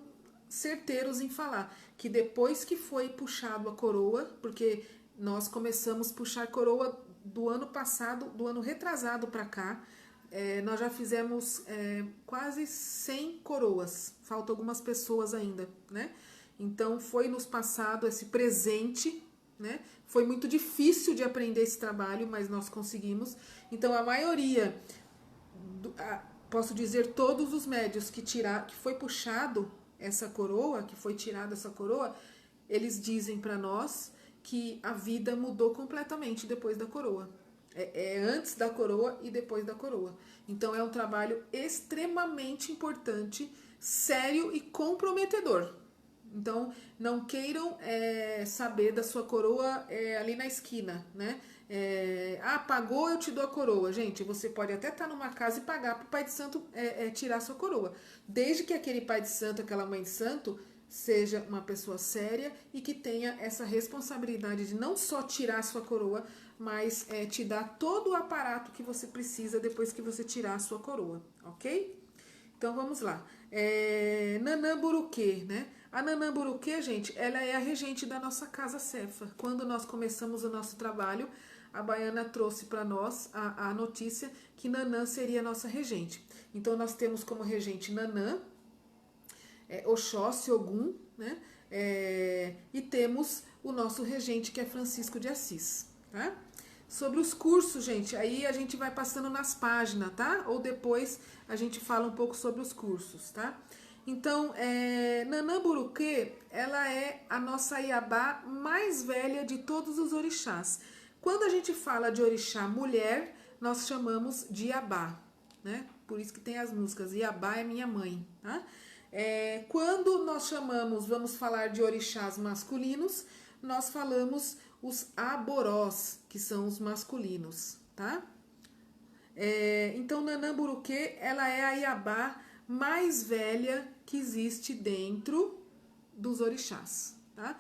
certeiros em falar que depois que foi puxado a coroa, porque nós começamos a puxar coroa do ano passado, do ano retrasado para cá. Nós já fizemos quase 100 coroas, faltam algumas pessoas ainda, né? Então foi nos passado esse presente, né? Foi muito difícil de aprender esse trabalho, mas nós conseguimos. Então a maioria, posso dizer todos os médios que foi puxado essa coroa, que foi tirada essa coroa, eles dizem para nós que a vida mudou completamente depois da coroa. Antes da coroa e depois da coroa. Então é um trabalho extremamente importante, sério e comprometedor. Então não queiram saber da sua coroa ali na esquina, né? Pagou, eu te dou a coroa. Gente, você pode até estar numa casa e pagar para o pai de santo tirar a sua coroa. Desde que aquele pai de santo, aquela mãe de santo, seja uma pessoa séria e que tenha essa responsabilidade de não só tirar a sua coroa, mas te dar todo o aparato que você precisa depois que você tirar a sua coroa, ok? Então vamos lá. Nanã Buruquê, né? A Nanã Buruquê, gente, ela é a regente da nossa casa Cefa. Quando nós começamos o nosso trabalho, a baiana trouxe para nós a notícia que Nanã seria a nossa regente. Então nós temos como regente Nanã, Oxóssi, Ogum, né? E temos o nosso regente, que é Francisco de Assis, tá? Sobre os cursos, gente, aí a gente vai passando nas páginas, tá? Ou depois a gente fala um pouco sobre os cursos, tá? Então, Nanã Buruquê, ela é a nossa Iabá mais velha de todos os orixás. Quando a gente fala de orixá mulher, nós chamamos de Iabá, né? Por isso que tem as músicas, Iabá é minha mãe, tá? Quando nós vamos falar de orixás masculinos, nós falamos os aborós, que são os masculinos, tá? Então, Nanã Buruquê, ela é a Iabá mais velha que existe dentro dos orixás, tá?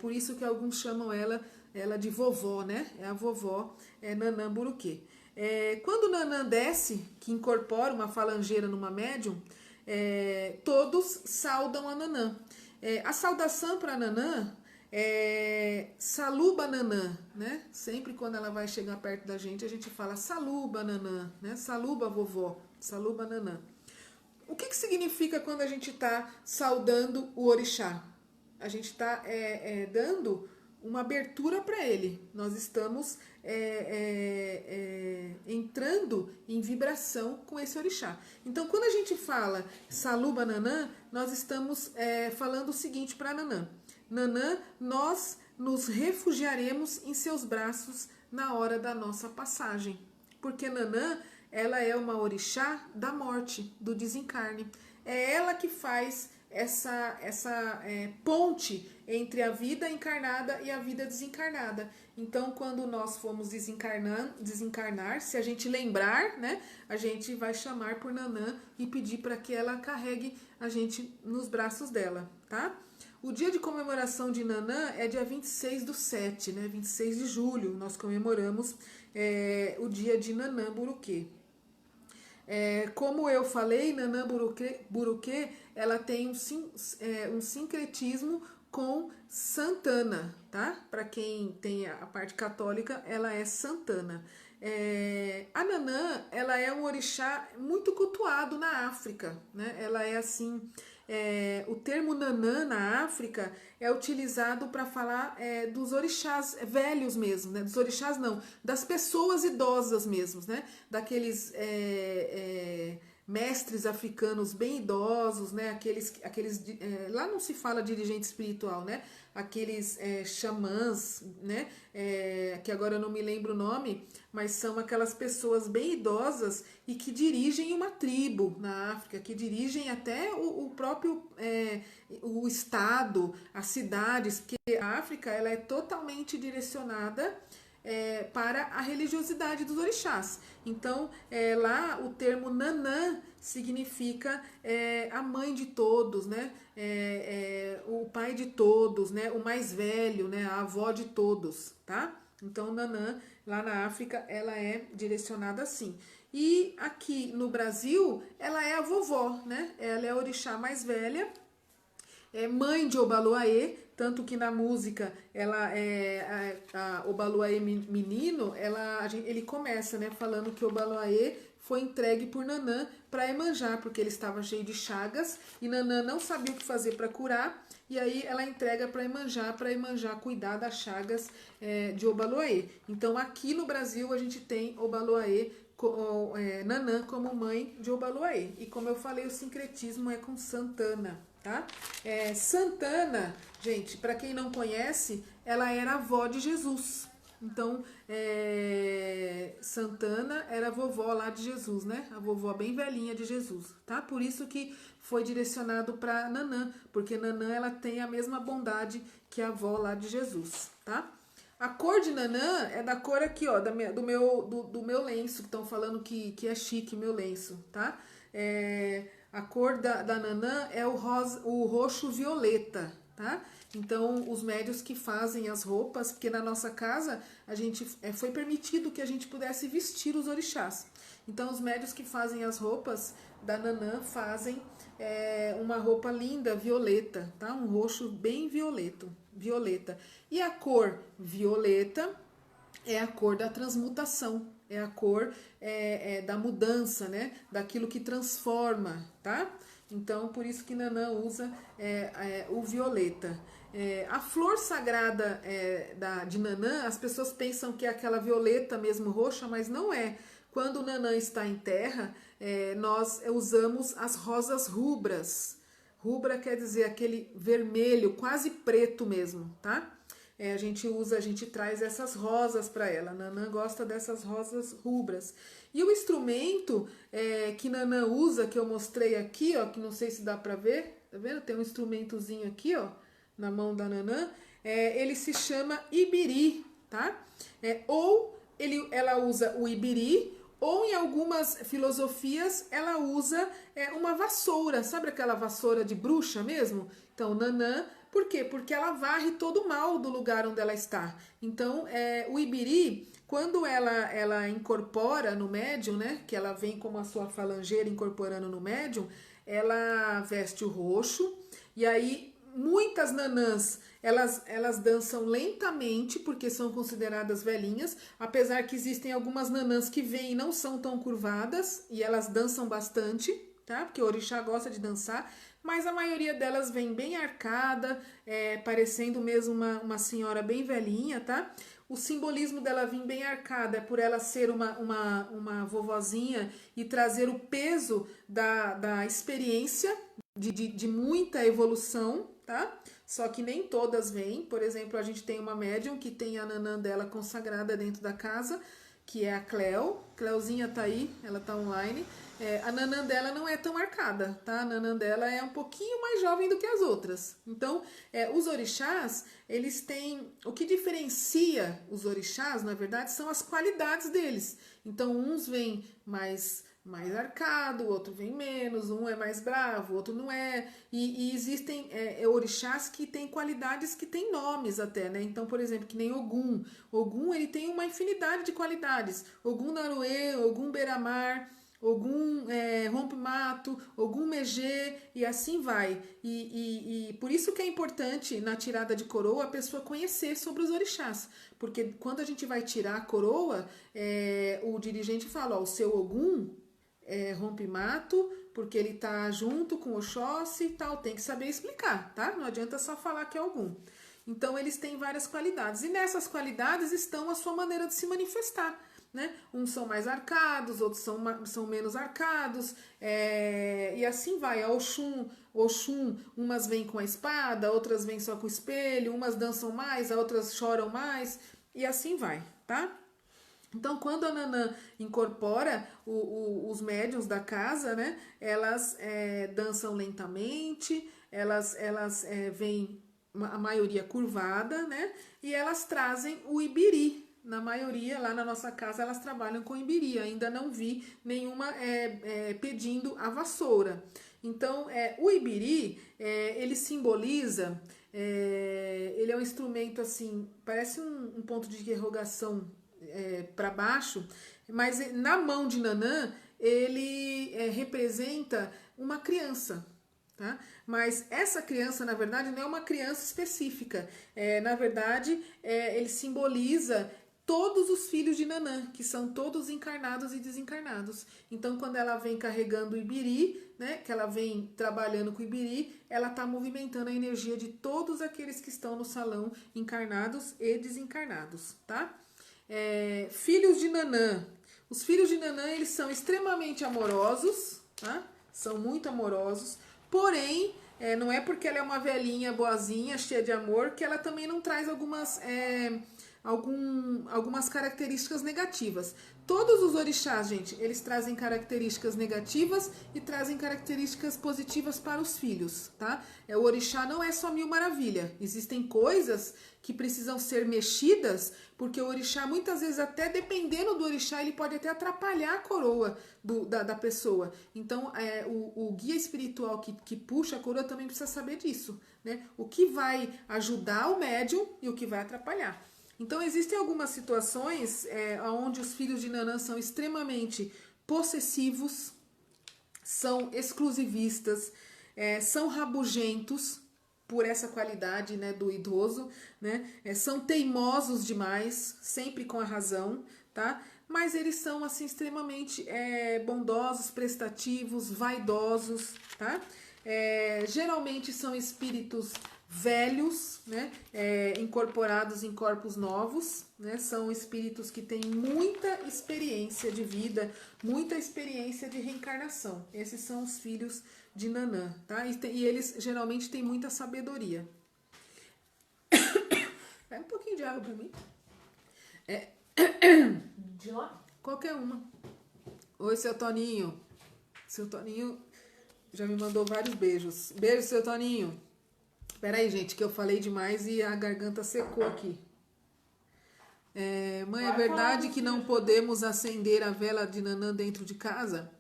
Por isso que alguns chamam ela de vovó, né? É a vovó Nanã Buruquê. Quando Nanã desce, que incorpora uma falangeira numa médium, todos saudam a Nanã. A saudação para Nanã Saluba Nanã, né? Sempre quando ela vai chegar perto da gente, a gente fala Saluba Nanã, né? Saluba vovó, Saluba Nanã. O que significa quando a gente está saudando o orixá? A gente está dando uma abertura para ele. Nós estamos entrando em vibração com esse orixá. Então, quando a gente fala Saluba Nanã, nós estamos falando o seguinte para Nanã. Nanã, nós nos refugiaremos em seus braços na hora da nossa passagem. Porque Nanã, ela é uma orixá da morte, do desencarne. É ela que faz essa ponte entre a vida encarnada e a vida desencarnada. Então, quando nós formos desencarnar, se a gente lembrar, né, a gente vai chamar por Nanã e pedir para que ela carregue a gente nos braços dela, tá? O dia de comemoração de Nanã é dia 26/7, né? 26 de julho, nós comemoramos o dia de Nanã Buruquê. Como eu falei, Nanã Buruquê, ela tem um sincretismo com Santana, tá? Para quem tem a parte católica, ela é Santana. A Nanã, ela é um orixá muito cultuado na África, né? Ela é assim... o termo Nanã na África é utilizado para falar dos orixás velhos mesmo, né? Dos orixás não, das pessoas idosas mesmo, né? Daqueles mestres africanos bem idosos, né? Aqueles lá não se fala dirigente espiritual, né? Aqueles xamãs, né? Que agora eu não me lembro o nome, mas são aquelas pessoas bem idosas e que dirigem uma tribo na África, que dirigem até o próprio o estado, as cidades, porque a África ela é totalmente direcionada para a religiosidade dos orixás. Então, lá o termo Nanã significa a mãe de todos, né? O pai de todos, né? O mais velho, né? A avó de todos, tá? Então, Nanã, lá na África, ela é direcionada assim. E aqui no Brasil, ela é a vovó, né? Ela é a orixá mais velha, mãe de Obaloaê, tanto que na música ela Obaloaiê menino, ele começa, né, falando que Obaloaiê foi entregue por Nanã para Iemanjá, porque ele estava cheio de chagas e Nanã não sabia o que fazer para curar, e aí ela entrega para Iemanjá cuidar das chagas de Obaloaiê. Então aqui no Brasil a gente tem Obaloaiê, Nanã como mãe de Obaloaiê. E como eu falei, o sincretismo é com Santana, tá? Santana, gente, para quem não conhece, ela era avó de Jesus. Então, Santana era a vovó lá de Jesus, né? A vovó bem velhinha de Jesus, tá? Por isso que foi direcionado para Nanã, porque Nanã ela tem a mesma bondade que a avó lá de Jesus, tá? A cor de Nanã é da cor aqui, ó, do meu lenço, que estão falando que é chique meu lenço, tá? A cor da Nanã é o roxo violeta, tá? Então, os médios que fazem as roupas, porque na nossa casa foi permitido que a gente pudesse vestir os orixás. Então, os médios que fazem as roupas da Nanã fazem uma roupa linda, violeta, tá? Um roxo bem violeta. E a cor violeta é a cor da transmutação, é a cor da mudança, né? Daquilo que transforma, tá? Então, por isso que Nanã usa o violeta. A flor sagrada de Nanã, as pessoas pensam que é aquela violeta mesmo roxa, mas não é. Quando o Nanã está em terra, nós usamos as rosas rubras. Rubra quer dizer aquele vermelho, quase preto mesmo, tá? A gente traz essas rosas para ela. Nanã gosta dessas rosas rubras. E o instrumento que Nanã usa, que eu mostrei aqui, ó, que não sei se dá para ver, tá vendo? Tem um instrumentozinho aqui, ó, na mão da Nanã. Ele se chama ibiri, tá? Ela usa o ibiri, ou em algumas filosofias ela usa uma vassoura, sabe aquela vassoura de bruxa mesmo? Então, Nanã, por quê? Porque ela varre todo o mal do lugar onde ela está. Então, o ibiri, quando ela incorpora no médium, né, que ela vem como a sua falangeira incorporando no médium, ela veste o roxo, e aí muitas nanãs, elas dançam lentamente, porque são consideradas velhinhas, apesar que existem algumas nanãs que vêm e não são tão curvadas, e elas dançam bastante, tá? Porque o orixá gosta de dançar, mas a maioria delas vem bem arcada, parecendo mesmo uma senhora bem velhinha, tá? O simbolismo dela vir bem arcada é por ela ser uma vovozinha e trazer o peso da experiência de muita evolução, tá? Só que nem todas vêm. Por exemplo, a gente tem uma médium que tem a nanã dela consagrada dentro da casa, que é a Cleo. Cleozinha tá aí, ela tá online. A nanã dela não é tão arcada, tá? A nanã dela é um pouquinho mais jovem do que as outras. Então, os orixás, eles têm... O que diferencia os orixás, na verdade, são as qualidades deles. Então, uns vêm mais arcado, o outro vem menos, um é mais bravo, o outro não é. E existem orixás que têm qualidades que têm nomes até, né? Então, por exemplo, que nem Ogum. Ogum, ele tem uma infinidade de qualidades. Ogum Naruê, Ogum Beramar, Ogum Rompe-Mato, Ogum Megê, e assim vai. E por isso que é importante, na tirada de coroa, a pessoa conhecer sobre os orixás. Porque quando a gente vai tirar a coroa, o dirigente fala, ó, o seu Ogum Rompe-Mato, porque ele tá junto com Oxóssi e tal, tem que saber explicar, tá? Não adianta só falar que é Ogum. Então, eles têm várias qualidades, e nessas qualidades estão a sua maneira de se manifestar, né? Uns são mais arcados, outros são menos arcados, e assim vai. A Oxum, umas vêm com a espada, outras vêm só com o espelho, umas dançam mais, outras choram mais, e assim vai, tá? Então, quando a nanã incorpora os médiuns da casa, né, elas dançam lentamente, elas vêm, a maioria curvada, né, e elas trazem o ibiri. Na maioria, lá na nossa casa, elas trabalham com ibiri. Ainda não vi nenhuma pedindo a vassoura. Então, o ibiri, ele simboliza, ele é um instrumento assim, parece um ponto de interrogação para baixo, mas na mão de Nanã ele representa uma criança. tá? Mas essa criança, na verdade, não é uma criança específica. Na verdade, ele simboliza todos os filhos de Nanã, que são todos encarnados e desencarnados. Então, quando ela vem carregando o Ibiri, né, que ela vem trabalhando com o Ibiri, ela está movimentando a energia de todos aqueles que estão no salão, encarnados e desencarnados, tá? Filhos de Nanã. Os filhos de Nanã, eles são extremamente amorosos, tá? São muito amorosos, porém, não é porque ela é uma velhinha boazinha, cheia de amor, que ela também não traz algumas características negativas. Todos os orixás, gente, eles trazem características negativas e trazem características positivas para os filhos, tá? O orixá não é só mil maravilha. Existem coisas que precisam ser mexidas, porque o orixá, muitas vezes, até dependendo do orixá, ele pode até atrapalhar a coroa da pessoa. Então, o guia espiritual que puxa a coroa também precisa saber disso, né? O que vai ajudar o médium e o que vai atrapalhar. Então, existem algumas situações onde os filhos de Nanã são extremamente possessivos, são exclusivistas, são rabugentos por essa qualidade, né, do idoso, né? São teimosos demais, sempre com a razão, tá? Mas eles são assim extremamente bondosos, prestativos, vaidosos, tá? Geralmente são espíritos velhos, né, incorporados em corpos novos, né, são espíritos que têm muita experiência de vida, muita experiência de reencarnação. Esses são os filhos de Nanã, tá? E eles geralmente têm muita sabedoria. Pega um pouquinho de água pra mim. De lá? Qualquer uma. Oi, seu Toninho. Seu Toninho já me mandou vários beijos. Beijo, seu Toninho. Pera aí, gente, que eu falei demais e a garganta secou aqui. Mãe, é verdade que não podemos acender a vela de Nanã dentro de casa?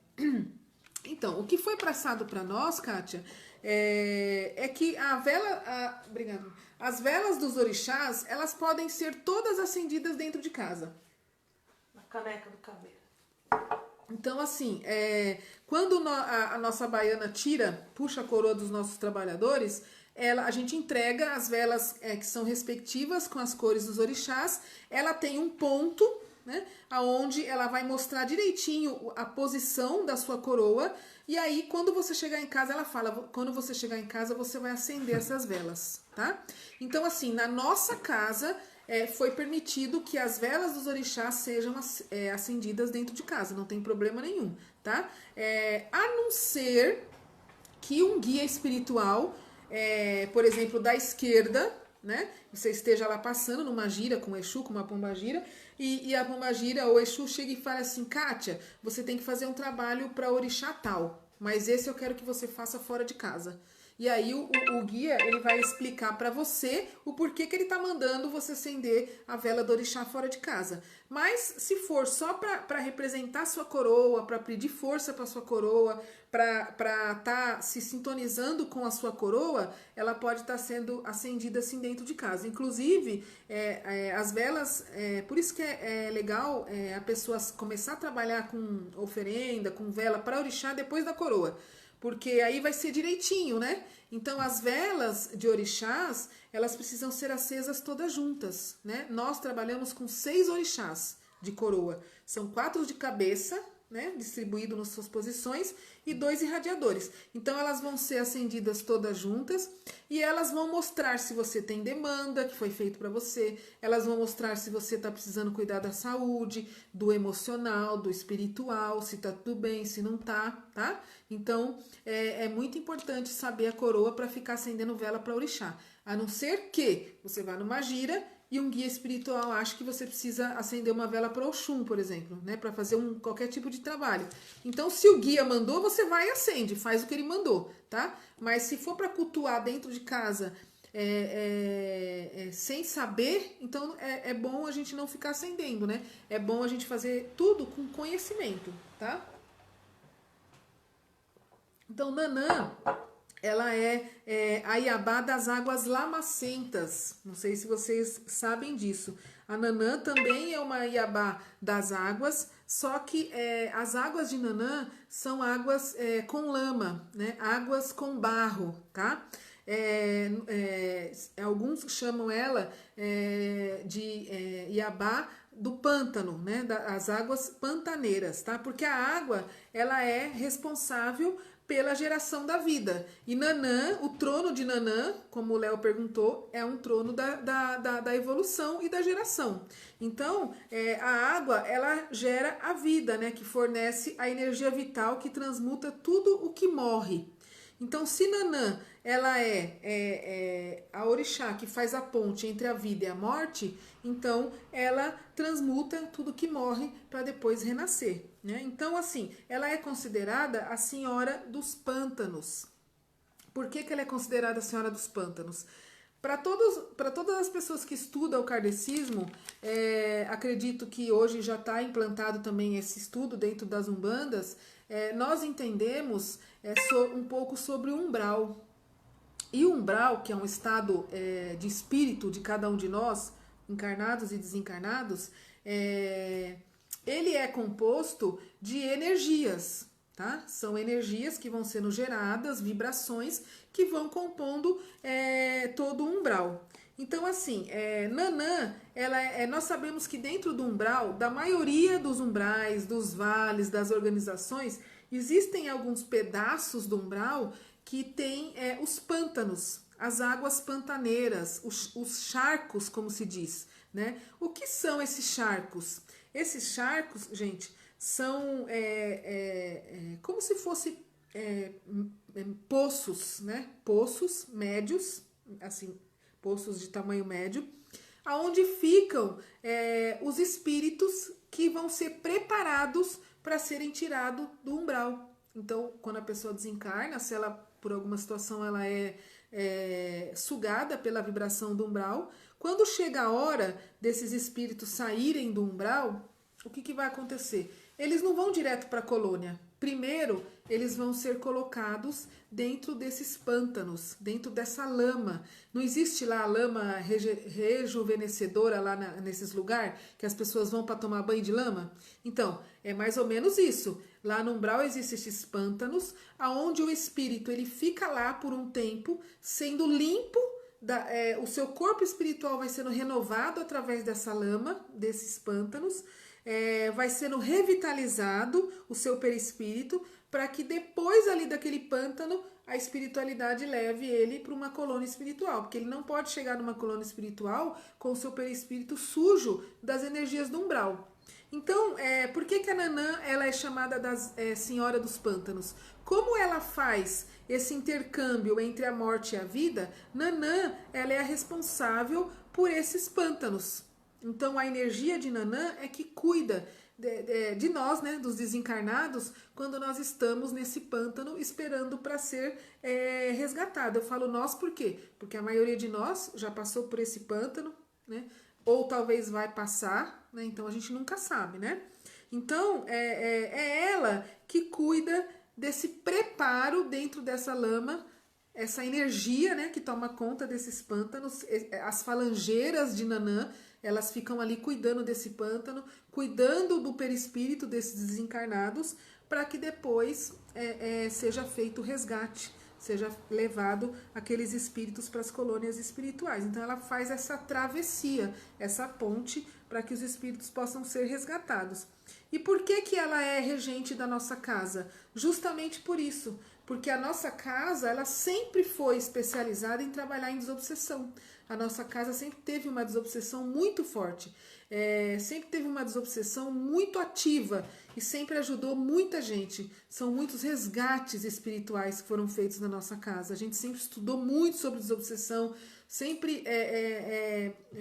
Então, o que foi passado para nós, Kátia, é que a vela... Obrigada. As velas dos orixás, elas podem ser todas acendidas dentro de casa. Na caneca do cabelo. Então, assim, quando a nossa baiana puxa a coroa dos nossos trabalhadores, a gente entrega as velas que são respectivas com as cores dos orixás. Ela tem um ponto, né, aonde ela vai mostrar direitinho a posição da sua coroa. E aí, quando você chegar em casa, ela fala, quando você chegar em casa, você vai acender essas velas, tá? Então, assim, na nossa casa... foi permitido que as velas dos orixás sejam acendidas dentro de casa, não tem problema nenhum, tá? A não ser que um guia espiritual, por exemplo, da esquerda, né? Você esteja lá passando numa gira com o Exu, com uma pombagira, e a pombagira ou o Exu chega e fala assim, Kátia, você tem que fazer um trabalho para orixá tal, mas esse eu quero que você faça fora de casa. E aí o guia, ele vai explicar para você o porquê que ele tá mandando você acender a vela do orixá fora de casa. Mas se for só para representar sua coroa, para pedir força para sua coroa, para tá se sintonizando com a sua coroa, ela pode estar sendo acendida assim dentro de casa. Inclusive, as velas, por isso que é legal a pessoa começar a trabalhar com oferenda, com vela para orixá depois da coroa. Porque aí vai ser direitinho, né? Então, as velas de orixás, elas precisam ser acesas todas juntas, né? Nós trabalhamos com 6 orixás de coroa. São 4 de cabeça, né? Distribuído nas suas posições, e 2 irradiadores. Então, elas vão ser acendidas todas juntas e elas vão mostrar se você tem demanda que foi feito para você. Elas vão mostrar se você está precisando cuidar da saúde, do emocional, do espiritual, se tá tudo bem, se não tá, tá? Então, é muito importante saber a coroa para ficar acendendo vela para orixá. A não ser que você vá numa gira e um guia espiritual acha que você precisa acender uma vela para Oxum, por exemplo, né? Para fazer qualquer tipo de trabalho. Então, se o guia mandou, você vai e acende, faz o que ele mandou, tá? Mas se for para cultuar dentro de casa sem saber, então é bom a gente não ficar acendendo, né? É bom a gente fazer tudo com conhecimento, tá? Então, Nanã, ela é a Iabá das águas lamacentas. Não sei se vocês sabem disso. A Nanã também é uma Iabá das águas, só que as águas de Nanã são águas com lama, né? Águas com barro, tá? Alguns chamam ela de Iabá do pântano, né? As águas pantaneiras, tá? Porque a água, ela é responsável pela geração da vida. E Nanã, o trono de Nanã, como o Léo perguntou, é um trono da evolução e da geração. Então, a água, ela gera a vida, né? Que fornece a energia vital que transmuta tudo o que morre. Então, se Nanã, ela é a orixá que faz a ponte entre a vida e a morte, então ela transmuta tudo que morre para depois renascer, né? Então, assim, ela é considerada a senhora dos pântanos. Por que ela é considerada a senhora dos pântanos? Para todas as pessoas que estudam o kardecismo, acredito que hoje já está implantado também esse estudo dentro das umbandas, nós entendemos um pouco sobre o umbral. E o umbral, que é um estado de espírito de cada um de nós, encarnados e desencarnados, ele é composto de energias, tá? São energias que vão sendo geradas, vibrações que vão compondo todo o umbral. Então, assim, Nanã, nós sabemos que dentro do umbral, da maioria dos umbrais, dos vales, das organizações, existem alguns pedaços do umbral que tem os pântanos, as águas pantaneiras, os charcos, como se diz, né? O que são esses charcos? Esses charcos, gente, são como se fossem poços, né? Poços médios, assim, poços de tamanho médio, aonde ficam os espíritos que vão ser preparados para serem tirados do umbral. Então, quando a pessoa desencarna, se ela, por alguma situação, ela é sugada pela vibração do umbral, quando chega a hora desses espíritos saírem do umbral, o que vai acontecer? Eles não vão direto para a colônia. Primeiro, eles vão ser colocados dentro desses pântanos, dentro dessa lama. Não existe lá a lama rejuvenescedora lá nesses lugares que as pessoas vão para tomar banho de lama? Então, é mais ou menos isso. Lá no umbral existem esses pântanos, aonde o espírito ele fica lá por um tempo, sendo limpo, o seu corpo espiritual vai sendo renovado através dessa lama, desses pântanos, vai sendo revitalizado o seu perispírito, para que depois ali daquele pântano a espiritualidade leve ele para uma colônia espiritual, porque ele não pode chegar numa colônia espiritual com o seu perispírito sujo das energias do umbral. Então, por que a Nanã ela é chamada Senhora dos Pântanos? Como ela faz esse intercâmbio entre a morte e a vida, Nanã ela é a responsável por esses pântanos. Então, a energia de Nanã é que cuida de nós, né, dos desencarnados, quando nós estamos nesse pântano esperando para ser resgatado. Eu falo nós por quê? Porque a maioria de nós já passou por esse pântano, né, ou talvez vai passar, né, então a gente nunca sabe, né? Então, é ela que cuida desse preparo dentro dessa lama, essa energia, né, que toma conta desses pântanos, as falangeiras de Nanã, elas ficam ali cuidando desse pântano, cuidando do perispírito desses desencarnados, para que depois seja feito o resgate, seja levado aqueles espíritos para as colônias espirituais. Então ela faz essa travessia, essa ponte, para que os espíritos possam ser resgatados. E por que ela é regente da nossa casa? Justamente por isso, porque a nossa casa ela sempre foi especializada em trabalhar em desobsessão. A nossa casa sempre teve uma desobsessão muito forte, sempre teve uma desobsessão muito ativa e sempre ajudou muita gente. São muitos resgates espirituais que foram feitos na nossa casa. A gente sempre estudou muito sobre desobsessão, sempre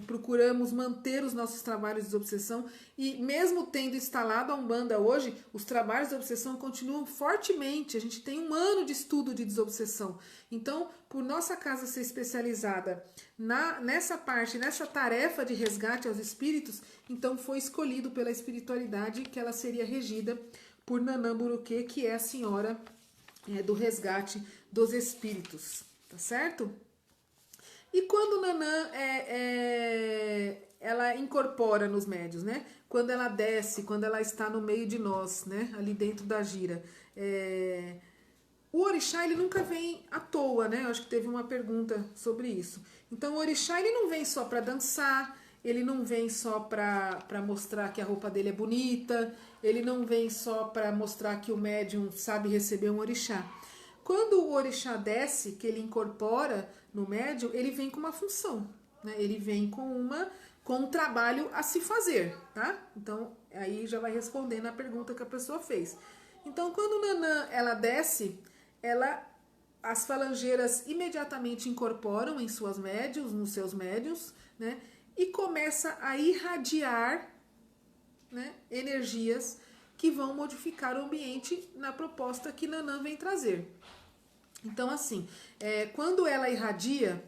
procuramos manter os nossos trabalhos de desobsessão e mesmo tendo instalado a Umbanda hoje, os trabalhos de obsessão continuam fortemente. A gente tem 1 ano de estudo de desobsessão. Então, por nossa casa ser especializada nessa parte, nessa tarefa de resgate aos espíritos, então foi escolhido pela espiritualidade que ela seria regida por Nanã Buruquê, que é a senhora do resgate dos espíritos, tá certo? E quando Nanã ela incorpora nos médios, né? Quando ela desce, quando ela está no meio de nós, né? Ali dentro da gira. O orixá, ele nunca vem à toa, né? Eu acho que teve uma pergunta sobre isso. Então, o orixá, ele não vem só para dançar, ele não vem só para mostrar que a roupa dele é bonita, ele não vem só para mostrar que o médium sabe receber um orixá. Quando o orixá desce, que ele incorpora no médium, ele vem com uma função, né? Ele vem com um trabalho a se fazer, tá? Então, aí já vai respondendo a pergunta que a pessoa fez. Então, quando Nanã, ela desce, as falangeiras imediatamente incorporam em suas médiums, nos seus médiums, né? E começa a irradiar, né, energias que vão modificar o ambiente na proposta que Nanã vem trazer. Então, assim, quando ela irradia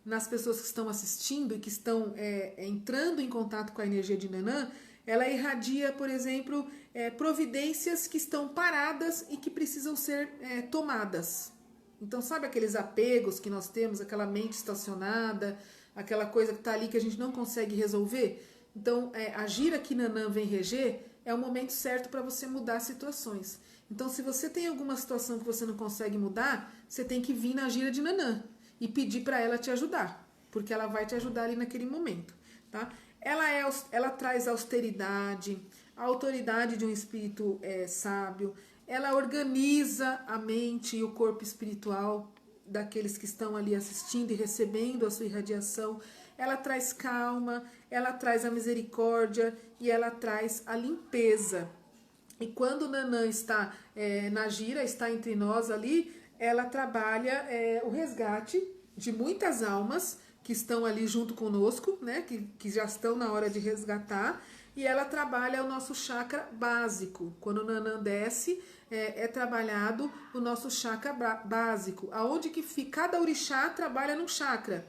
nas pessoas que estão assistindo e que estão entrando em contato com a energia de Nanã, ela irradia, por exemplo, providências que estão paradas e que precisam ser tomadas. Então, sabe aqueles apegos que nós temos, aquela mente estacionada, aquela coisa que está ali que a gente não consegue resolver? Então, a gira que Nanã vem reger é o momento certo para você mudar situações. Então, se você tem alguma situação que você não consegue mudar, você tem que vir na gira de Nanã e pedir para ela te ajudar, porque ela vai te ajudar ali naquele momento, tá? Ela traz austeridade, a autoridade de um espírito sábio, ela organiza a mente e o corpo espiritual daqueles que estão ali assistindo e recebendo a sua irradiação, ela traz calma, ela traz a misericórdia e ela traz a limpeza. E quando Nanã está na gira, está entre nós ali, ela trabalha o resgate de muitas almas que estão ali junto conosco, né, que já estão na hora de resgatar, e ela trabalha o nosso chakra básico. Quando o Nanã desce, é trabalhado o nosso chakra básico. Aonde que fica? Cada orixá trabalha num chakra.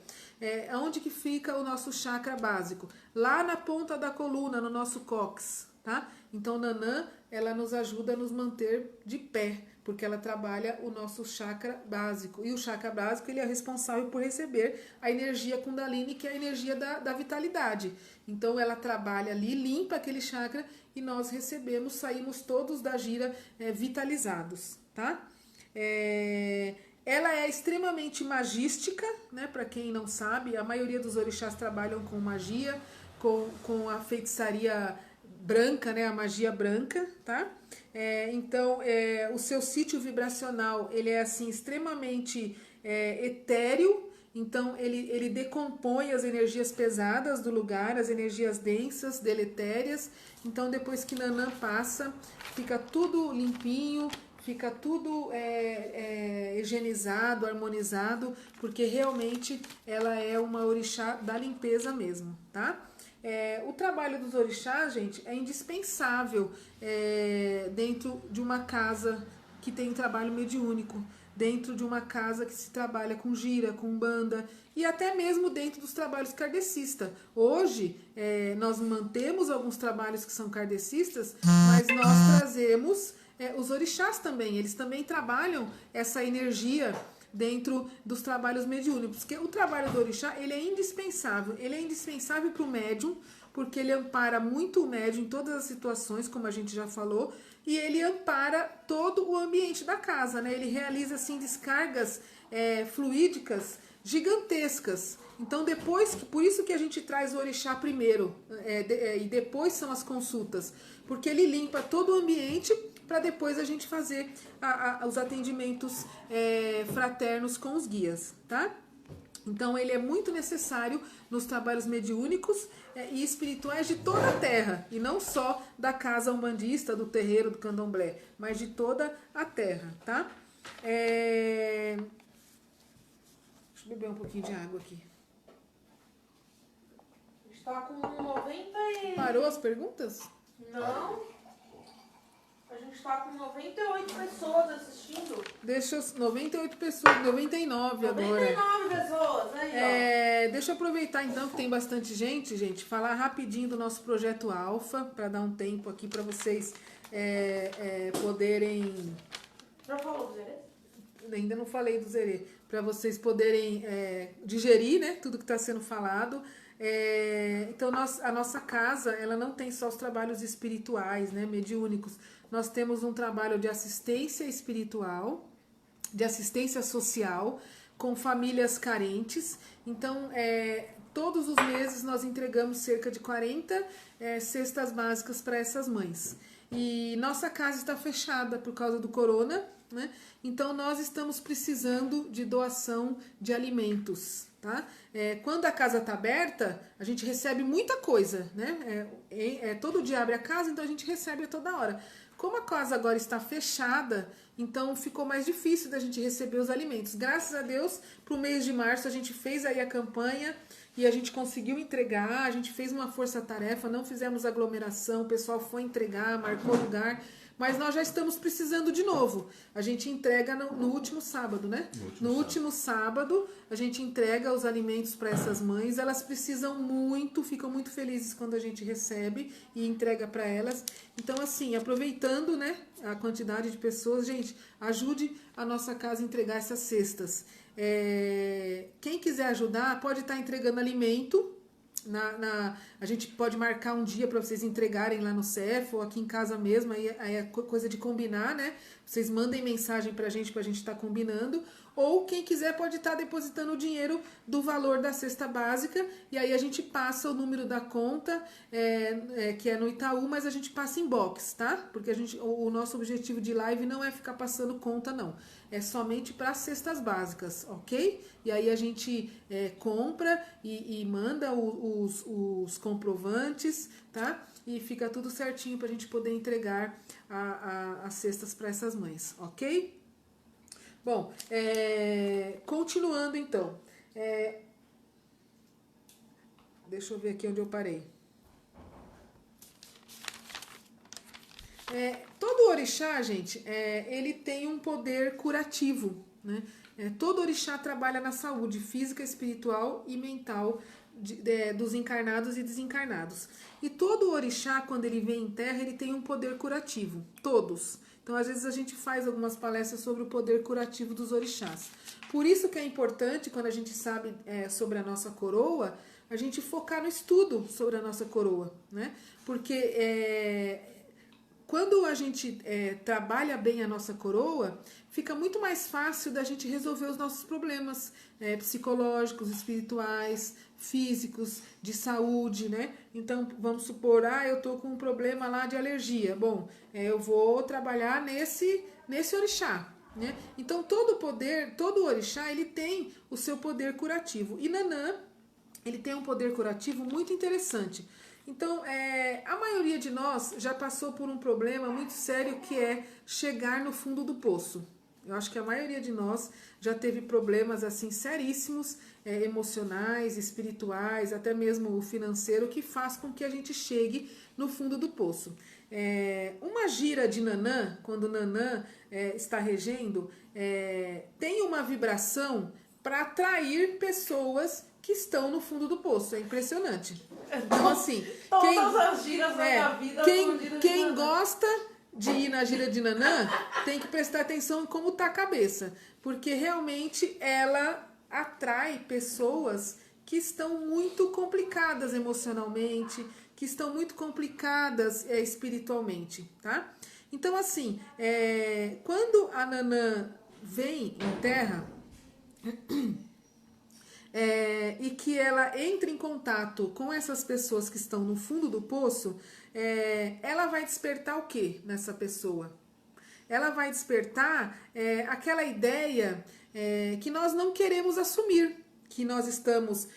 Aonde que fica o nosso chakra básico? Lá na ponta da coluna, no nosso cóccix, tá? Então, Nanã, ela nos ajuda a nos manter de pé, porque ela trabalha o nosso chakra básico. E o chakra básico, ele é responsável por receber a energia Kundalini, que é a energia da vitalidade. Então, ela trabalha ali, limpa aquele chakra e nós recebemos, saímos todos da gira vitalizados, tá? Ela é extremamente magística, né? Para quem não sabe, a maioria dos orixás trabalham com magia, com a feitiçaria branca, né, a magia branca, tá? Então, o seu sítio vibracional, ele é assim extremamente etéreo, então ele decompõe as energias pesadas do lugar, as energias densas, deletérias. Então, depois que Nanã passa, fica tudo limpinho, fica tudo higienizado, harmonizado, porque realmente ela é uma orixá da limpeza mesmo, tá? O trabalho dos orixás, gente, é indispensável dentro de uma casa que tem trabalho mediúnico, dentro de uma casa que se trabalha com gira, com umbanda, e até mesmo dentro dos trabalhos kardecistas. Hoje, nós mantemos alguns trabalhos que são kardecistas, mas nós trazemos os orixás também. Eles também trabalham essa energia dentro dos trabalhos mediúnicos, porque o trabalho do orixá, ele é indispensável para o médium, porque ele ampara muito o médium em todas as situações, como a gente já falou, e ele ampara todo o ambiente da casa, né? Ele realiza, assim, descargas fluídicas gigantescas. Então, por isso que a gente traz o orixá primeiro, e depois são as consultas, porque ele limpa todo o ambiente para depois a gente fazer os atendimentos fraternos com os guias, tá? Então, ele é muito necessário nos trabalhos mediúnicos e espirituais de toda a Terra, e não só da casa umbandista, do terreiro, do candomblé, mas de toda a Terra, tá? Deixa eu beber um pouquinho de água aqui. Está com 90 e... Parou as perguntas? Não. A gente está com 98 pessoas assistindo. Deixa 98 pessoas, 99 agora. 99 pessoas, aí, ó. Deixa eu aproveitar então que tem bastante gente, falar rapidinho do nosso projeto Alfa, para dar um tempo aqui para vocês poderem Já falou do Zerê? Ainda não falei do Zerê, para vocês poderem digerir, né, tudo que está sendo falado. Então, a nossa casa, ela não tem só os trabalhos espirituais, né, mediúnicos. Nós temos um trabalho de assistência espiritual, de assistência social, com famílias carentes. Então, todos os meses nós entregamos cerca de 40 cestas básicas para essas mães. E nossa casa está fechada por causa do corona, né? Então nós estamos precisando de doação de alimentos, tá? Quando a casa está aberta, a gente recebe muita coisa, né? Todo dia abre a casa, então a gente recebe a toda hora. Como a casa agora está fechada, então ficou mais difícil da gente receber os alimentos. Graças a Deus, para o mês de março a gente fez aí a campanha e a gente conseguiu entregar, a gente fez uma força-tarefa, não fizemos aglomeração, o pessoal foi entregar, marcou lugar, mas nós já estamos precisando de novo. A gente entrega no último sábado, né? No último sábado, a gente entrega os alimentos para essas mães. Elas precisam muito, ficam muito felizes quando a gente recebe e entrega para elas. Então, assim, aproveitando, né, a quantidade de pessoas, gente, ajude a nossa casa a entregar essas cestas. Quem quiser ajudar, pode estar entregando alimento. A gente pode marcar um dia para vocês entregarem lá no CEF ou aqui em casa mesmo, aí é coisa de combinar, né? Vocês mandem mensagem pra gente estar combinando, ou quem quiser pode estar depositando o dinheiro do valor da cesta básica, e aí a gente passa o número da conta, que é no Itaú, mas a gente passa em box, tá? Porque o nosso objetivo de live não é ficar passando conta, não. É somente para cestas básicas, ok? E aí a gente compra e manda os comprovantes, tá? E fica tudo certinho para a gente poder entregar as cestas para essas mães, ok? Bom, continuando então. Deixa eu ver aqui onde eu parei. Todo orixá, gente, ele tem um poder curativo, né? Todo orixá trabalha na saúde física, espiritual e mental dos encarnados e desencarnados. E todo orixá, quando ele vem em terra, ele tem um poder curativo. Todos. Então, às vezes, a gente faz algumas palestras sobre o poder curativo dos orixás. Por isso que é importante, quando a gente sabe sobre a nossa coroa, a gente focar no estudo sobre a nossa coroa, né? Porque quando a gente trabalha bem a nossa coroa, fica muito mais fácil da gente resolver os nossos problemas psicológicos, espirituais, físicos, de saúde, né? Então, vamos supor, eu tô com um problema lá de alergia. Bom, eu vou trabalhar nesse orixá, né? Então, todo orixá, ele tem o seu poder curativo. E Nanã, ele tem um poder curativo muito interessante. Então, a maioria de nós já passou por um problema muito sério, que é chegar no fundo do poço. Eu acho que a maioria de nós já teve problemas assim seríssimos, emocionais, espirituais, até mesmo o financeiro, que faz com que a gente chegue no fundo do poço. Uma gira de Nanã, quando Nanã está regendo, tem uma vibração para atrair pessoas que estão no fundo do poço. É impressionante. Então, assim, todas as giras da minha vida são giras de quem Nanã. gosta de ir na gira de Nanã tem que prestar atenção em como tá a cabeça, porque realmente ela atrai pessoas que estão muito complicadas emocionalmente, que estão muito complicadas espiritualmente, tá? Então, assim, quando a Nanã vem em terra e que ela entra em contato com essas pessoas que estão no fundo do poço, ela vai despertar o que nessa pessoa? Ela vai despertar aquela ideia que nós não queremos assumir, que nós estamos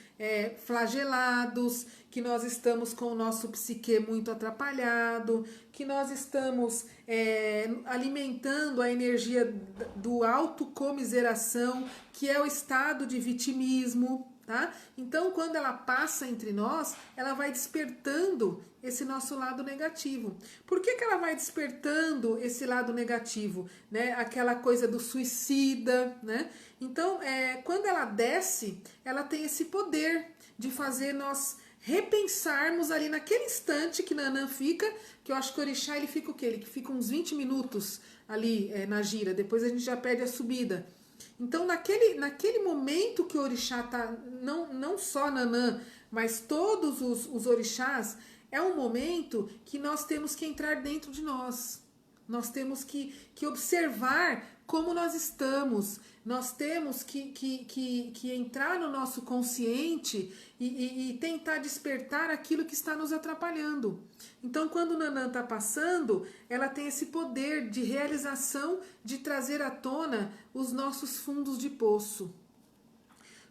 flagelados, que nós estamos com o nosso psique muito atrapalhado, que nós estamos alimentando a energia do autocomiseração, que é o estado de vitimismo, tá? Então, quando ela passa entre nós, ela vai despertando esse nosso lado negativo. Por que ela vai despertando esse lado negativo, né? Aquela coisa do suicida, né? Então, quando ela desce, ela tem esse poder de fazer nós repensarmos ali naquele instante que Nanã fica, que eu acho que o orixá ele fica o quê? Ele fica uns 20 minutos ali na gira, depois a gente já perde a subida. Então naquele momento que o orixá tá, não só Nanã, mas todos os orixás, é um momento que nós temos que entrar dentro de nós. Nós temos que observar como nós estamos. Nós temos que entrar no nosso consciente e tentar despertar aquilo que está nos atrapalhando. Então, quando Nanã está passando, ela tem esse poder de realização, de trazer à tona os nossos fundos de poço.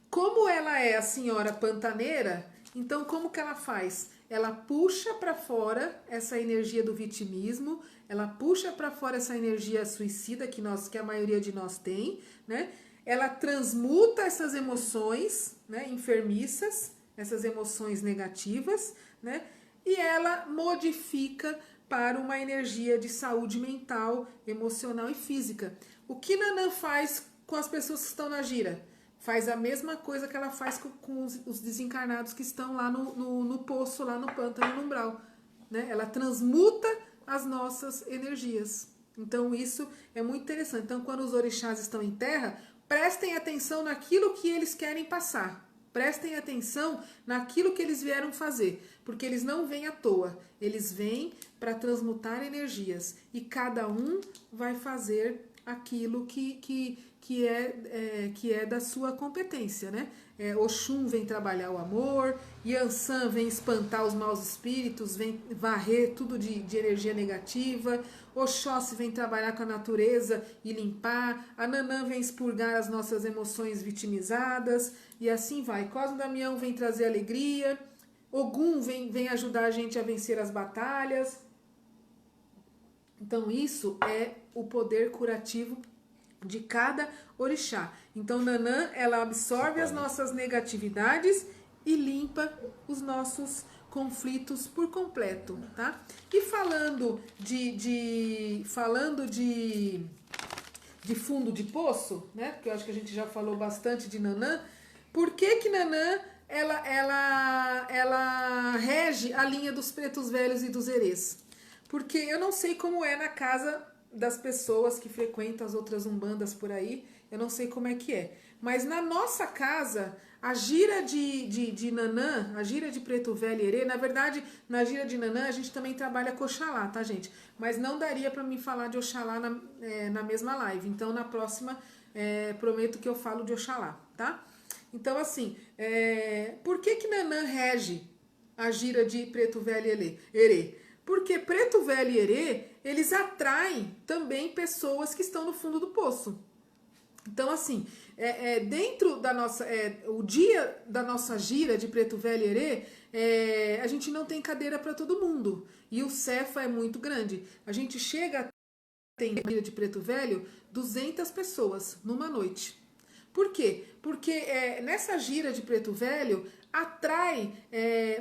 Como ela é a senhora pantaneira, então como que ela faz? Ela puxa para fora essa energia do vitimismo, ela puxa para fora essa energia suicida que a maioria de nós tem, né? Ela transmuta essas emoções, né, enfermiças, essas emoções negativas, né? E ela modifica para uma energia de saúde mental, emocional e física. O que Nanã faz com as pessoas que estão na gira? Faz a mesma coisa que ela faz com os desencarnados que estão lá no poço, lá no pântano, no umbral. Né? Ela transmuta as nossas energias. Então isso é muito interessante. Então quando os orixás estão em terra, prestem atenção naquilo que eles querem passar. Prestem atenção naquilo que eles vieram fazer. Porque eles não vêm à toa. Eles vêm para transmutar energias. E cada um vai fazer aquilo que é da sua competência, né? Oxum vem trabalhar o amor, Yansan vem espantar os maus espíritos, vem varrer tudo de energia negativa, Oxóssi vem trabalhar com a natureza e limpar, a Nanã vem expurgar as nossas emoções vitimizadas, e assim vai. Cosmo Damião vem trazer alegria, Ogum vem ajudar a gente a vencer as batalhas. Então isso é o poder curativo de cada orixá. Então Nanã, ela absorve as nossas negatividades e limpa os nossos conflitos por completo, tá? E falando de fundo de poço, né? Porque eu acho que a gente já falou bastante de Nanã. Por que Nanã ela rege a linha dos pretos velhos e dos herês? Porque eu não sei como é na casa das pessoas que frequentam as outras umbandas por aí, eu não sei como é que é. Mas na nossa casa, a gira de Nanã, a gira de Preto Velho e Herê, na verdade, na gira de Nanã a gente também trabalha com Oxalá, tá, gente? Mas não daria para mim falar de Oxalá na mesma live. Então, na próxima, prometo que eu falo de Oxalá, tá? Então, assim, por que Nanã rege a gira de Preto Velho e Herê? Porque Preto Velho e Herê, eles atraem também pessoas que estão no fundo do poço. Então, assim, dentro da nossa... o dia da nossa gira de Preto Velho e Herê, a gente não tem cadeira para todo mundo. E o Cefa é muito grande. A gente chega a ter gira de Preto Velho 200 pessoas numa noite. Por quê? Porque nessa gira de Preto Velho atrai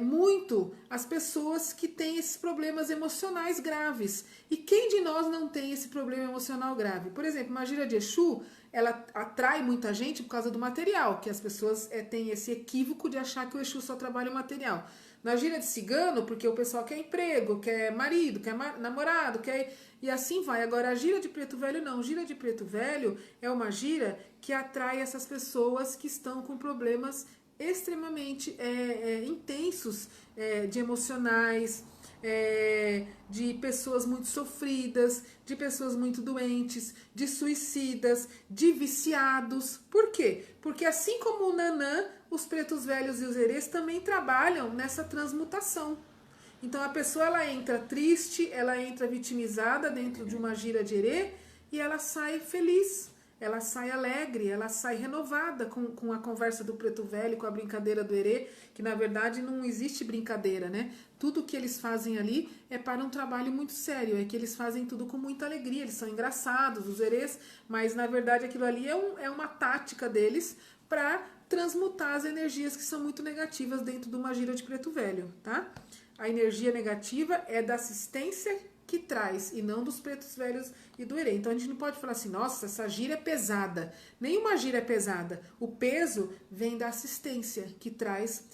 muito as pessoas que têm esses problemas emocionais graves. E quem de nós não tem esse problema emocional grave? Por exemplo, uma gira de Exu, ela atrai muita gente por causa do material, que as pessoas têm esse equívoco de achar que o Exu só trabalha o material. Na gira de cigano, porque o pessoal quer emprego, quer marido, quer namorado, e assim vai. Agora, a gira de Preto Velho não. Gira de Preto Velho é uma gira que atrai essas pessoas que estão com problemas extremamente intensos, de emocionais, de pessoas muito sofridas, de pessoas muito doentes, de suicidas, de viciados. Por quê? Porque assim como o Nanã, os pretos velhos e os herês também trabalham nessa transmutação. Então a pessoa ela entra triste, ela entra vitimizada dentro de uma gira de herê e ela sai feliz, ela sai alegre, ela sai renovada com a conversa do preto velho, com a brincadeira do herê, que na verdade não existe brincadeira, né? Tudo que eles fazem ali é para um trabalho muito sério, é que eles fazem tudo com muita alegria, eles são engraçados, os herês, mas na verdade aquilo ali é uma tática deles para transmutar as energias que são muito negativas dentro de uma gira de preto velho, tá? A energia negativa é da assistência que traz, e não dos pretos velhos e do herê. Então a gente não pode falar assim, nossa, essa gira é pesada. Nenhuma gira é pesada. O peso vem da assistência, que traz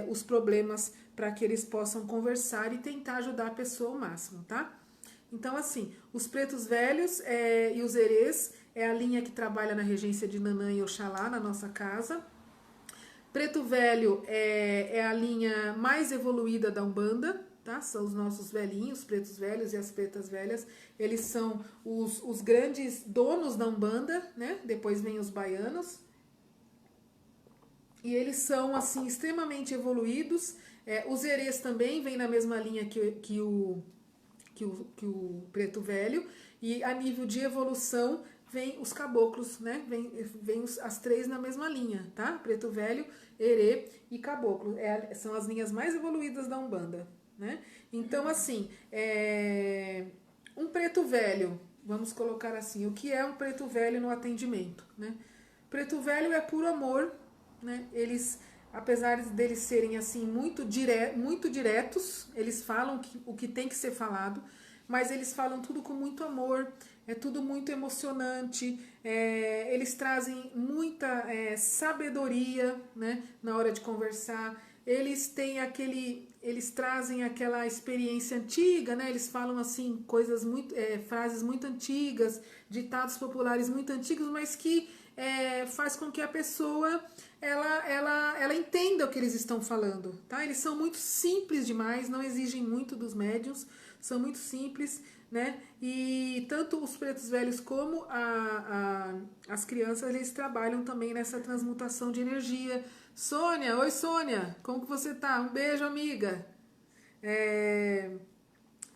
os problemas para que eles possam conversar e tentar ajudar a pessoa ao máximo, tá? Então, assim, os pretos velhos e os herês é a linha que trabalha na regência de Nanã e Oxalá, na nossa casa. Preto velho é a linha mais evoluída da Umbanda, tá? São os nossos velhinhos, os pretos velhos e as pretas velhas. Eles são os grandes donos da Umbanda, né? Depois vem os baianos. E eles são, assim, extremamente evoluídos. Os herês também vêm na mesma linha que o preto velho. E a nível de evolução vem os caboclos, né? Vem as três na mesma linha, tá? Preto velho, herê e caboclo. São as linhas mais evoluídas da Umbanda, né? Então, assim, um preto velho, vamos colocar assim, o que é um preto velho no atendimento, né? Preto velho é puro amor, né? Eles, apesar deles serem, assim, muito diretos, eles falam o que tem que ser falado, mas eles falam tudo com muito amor, é tudo muito emocionante, eles trazem muita sabedoria, né, na hora de conversar, eles trazem aquela experiência antiga, né, eles falam assim, coisas muito, frases muito antigas, ditados populares muito antigos, mas que faz com que a pessoa ela entenda o que eles estão falando, tá? Eles são muito simples demais, não exigem muito dos médiuns, são muito simples, né? E tanto os pretos velhos como as crianças, eles trabalham também nessa transmutação de energia. Sônia, oi Sônia, como que você tá? Um beijo, amiga.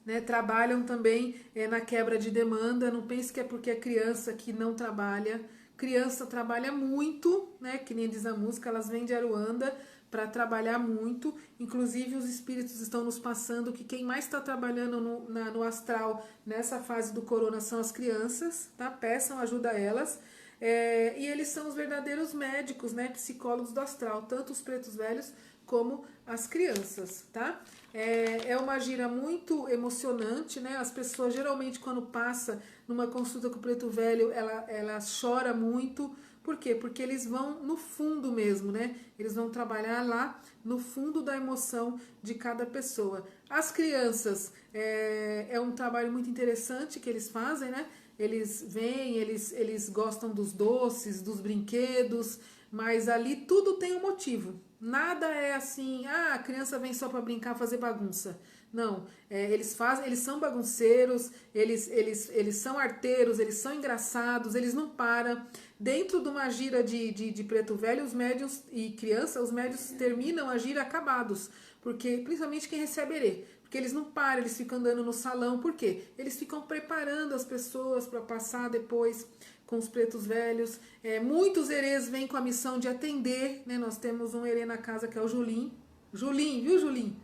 Né, trabalham também na quebra de demanda, não pense que é porque é criança que não trabalha. Criança trabalha muito, né, que nem diz a música, elas vêm de Aruanda para trabalhar muito, inclusive os espíritos estão nos passando que quem mais está trabalhando no astral nessa fase do corona são as crianças, tá? Peçam ajuda a elas, e eles são os verdadeiros médicos, né, psicólogos do astral, tanto os pretos velhos como as crianças, tá? É uma gira muito emocionante, né? As pessoas geralmente quando passa numa consulta com o preto velho, ela chora muito. Por quê? Porque eles vão no fundo mesmo, né? Eles vão trabalhar lá no fundo da emoção de cada pessoa. As crianças, é um trabalho muito interessante que eles fazem, né? Eles vêm, eles gostam dos doces, dos brinquedos, mas ali tudo tem um motivo. Nada é assim, a criança vem só para brincar, fazer bagunça. Não, eles são bagunceiros, eles são arteiros, eles são engraçados, eles não param. Dentro de uma gira de preto velho, os médiuns e criança, os médiuns terminam a gira acabados, porque principalmente quem recebe herê, porque eles não param, eles ficam andando no salão, por quê? Eles ficam preparando as pessoas para passar depois com os pretos velhos. Muitos herês vêm com a missão de atender, né? Nós temos um herê na casa que é o Julim. Julim, viu, Julim?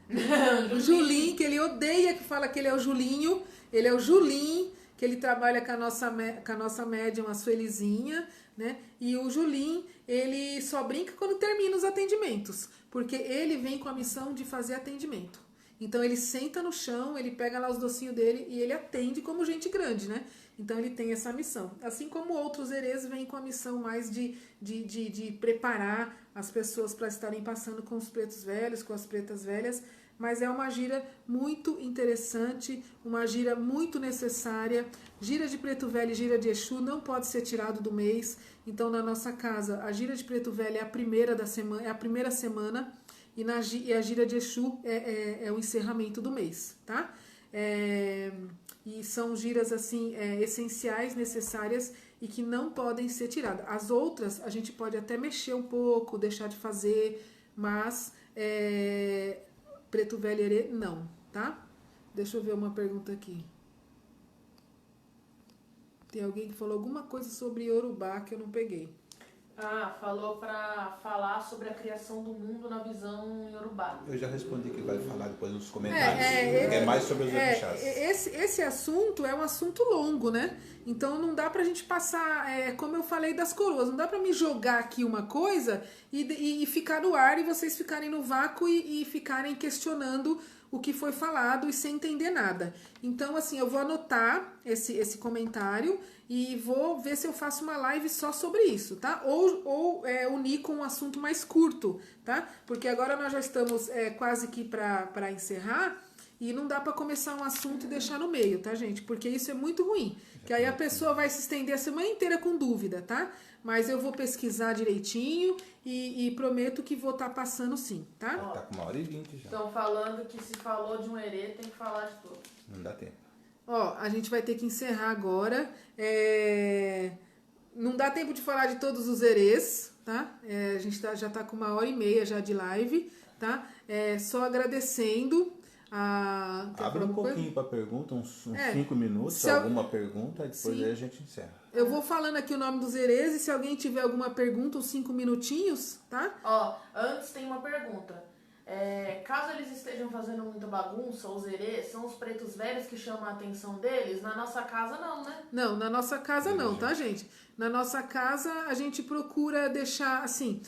O Julim, que ele odeia que fala que ele é o Julinho. Ele é o Julim, que ele trabalha com a nossa médium, a Suelizinha, né? E o Julim, ele só brinca quando termina os atendimentos, porque ele vem com a missão de fazer atendimento. Então ele senta no chão, ele pega lá os docinhos dele e ele atende como gente grande, né? Então ele tem essa missão. Assim como outros herês vêm com a missão mais de preparar as pessoas para estarem passando com os pretos velhos, com as pretas velhas, mas é uma gira muito interessante, uma gira muito necessária. Gira de preto velho e gira de Exu não pode ser tirado do mês. Então na nossa casa a gira de preto velho é a primeira da semana, é a primeira semana. E a gira de Exu é o encerramento do mês, tá? E são giras assim essenciais, necessárias e que não podem ser tiradas. As outras a gente pode até mexer um pouco, deixar de fazer, mas preto velho e herê não, tá? Deixa eu ver uma pergunta aqui. Tem alguém que falou alguma coisa sobre Yorubá que eu não peguei. Falou para falar sobre a criação do mundo na visão Yorubá. Eu já respondi que vai falar depois nos comentários. É mais sobre os orixás. Esse assunto é um assunto longo, né? Então não dá pra gente passar, como eu falei das coroas, não dá pra me jogar aqui uma coisa e ficar no ar e vocês ficarem no vácuo e ficarem questionando o que foi falado e sem entender nada. Então, assim, eu vou anotar esse comentário e vou ver se eu faço uma live só sobre isso, tá? Ou unir com um assunto mais curto, tá? Porque agora nós já estamos quase que para encerrar e não dá para começar um assunto e deixar no meio, tá, gente? Porque isso é muito ruim, que aí a pessoa vai se estender a semana inteira com dúvida, tá? Mas eu vou pesquisar direitinho e prometo que vou estar passando sim, tá? Tá com 1h20 já. Estão falando que se falou de um herê, tem que falar de todos. Não dá tempo. Ó, a gente vai ter que encerrar agora. Não dá tempo de falar de todos os herês, tá? A gente já tá com 1h30 já de live, tá? Só agradecendo. Abre um pouquinho para pergunta, uns 5 minutos, Se alguma pergunta, depois Sim. aí a gente encerra. Eu vou falando aqui o nome dos herês e se alguém tiver alguma pergunta, uns 5 minutinhos, tá? Ó, antes tem uma pergunta. Caso eles estejam fazendo muita bagunça, os herês, são os pretos velhos que chamam a atenção deles? Na nossa casa não, né? Não, na nossa casa não, tá, gente? Na nossa casa a gente procura deixar, assim,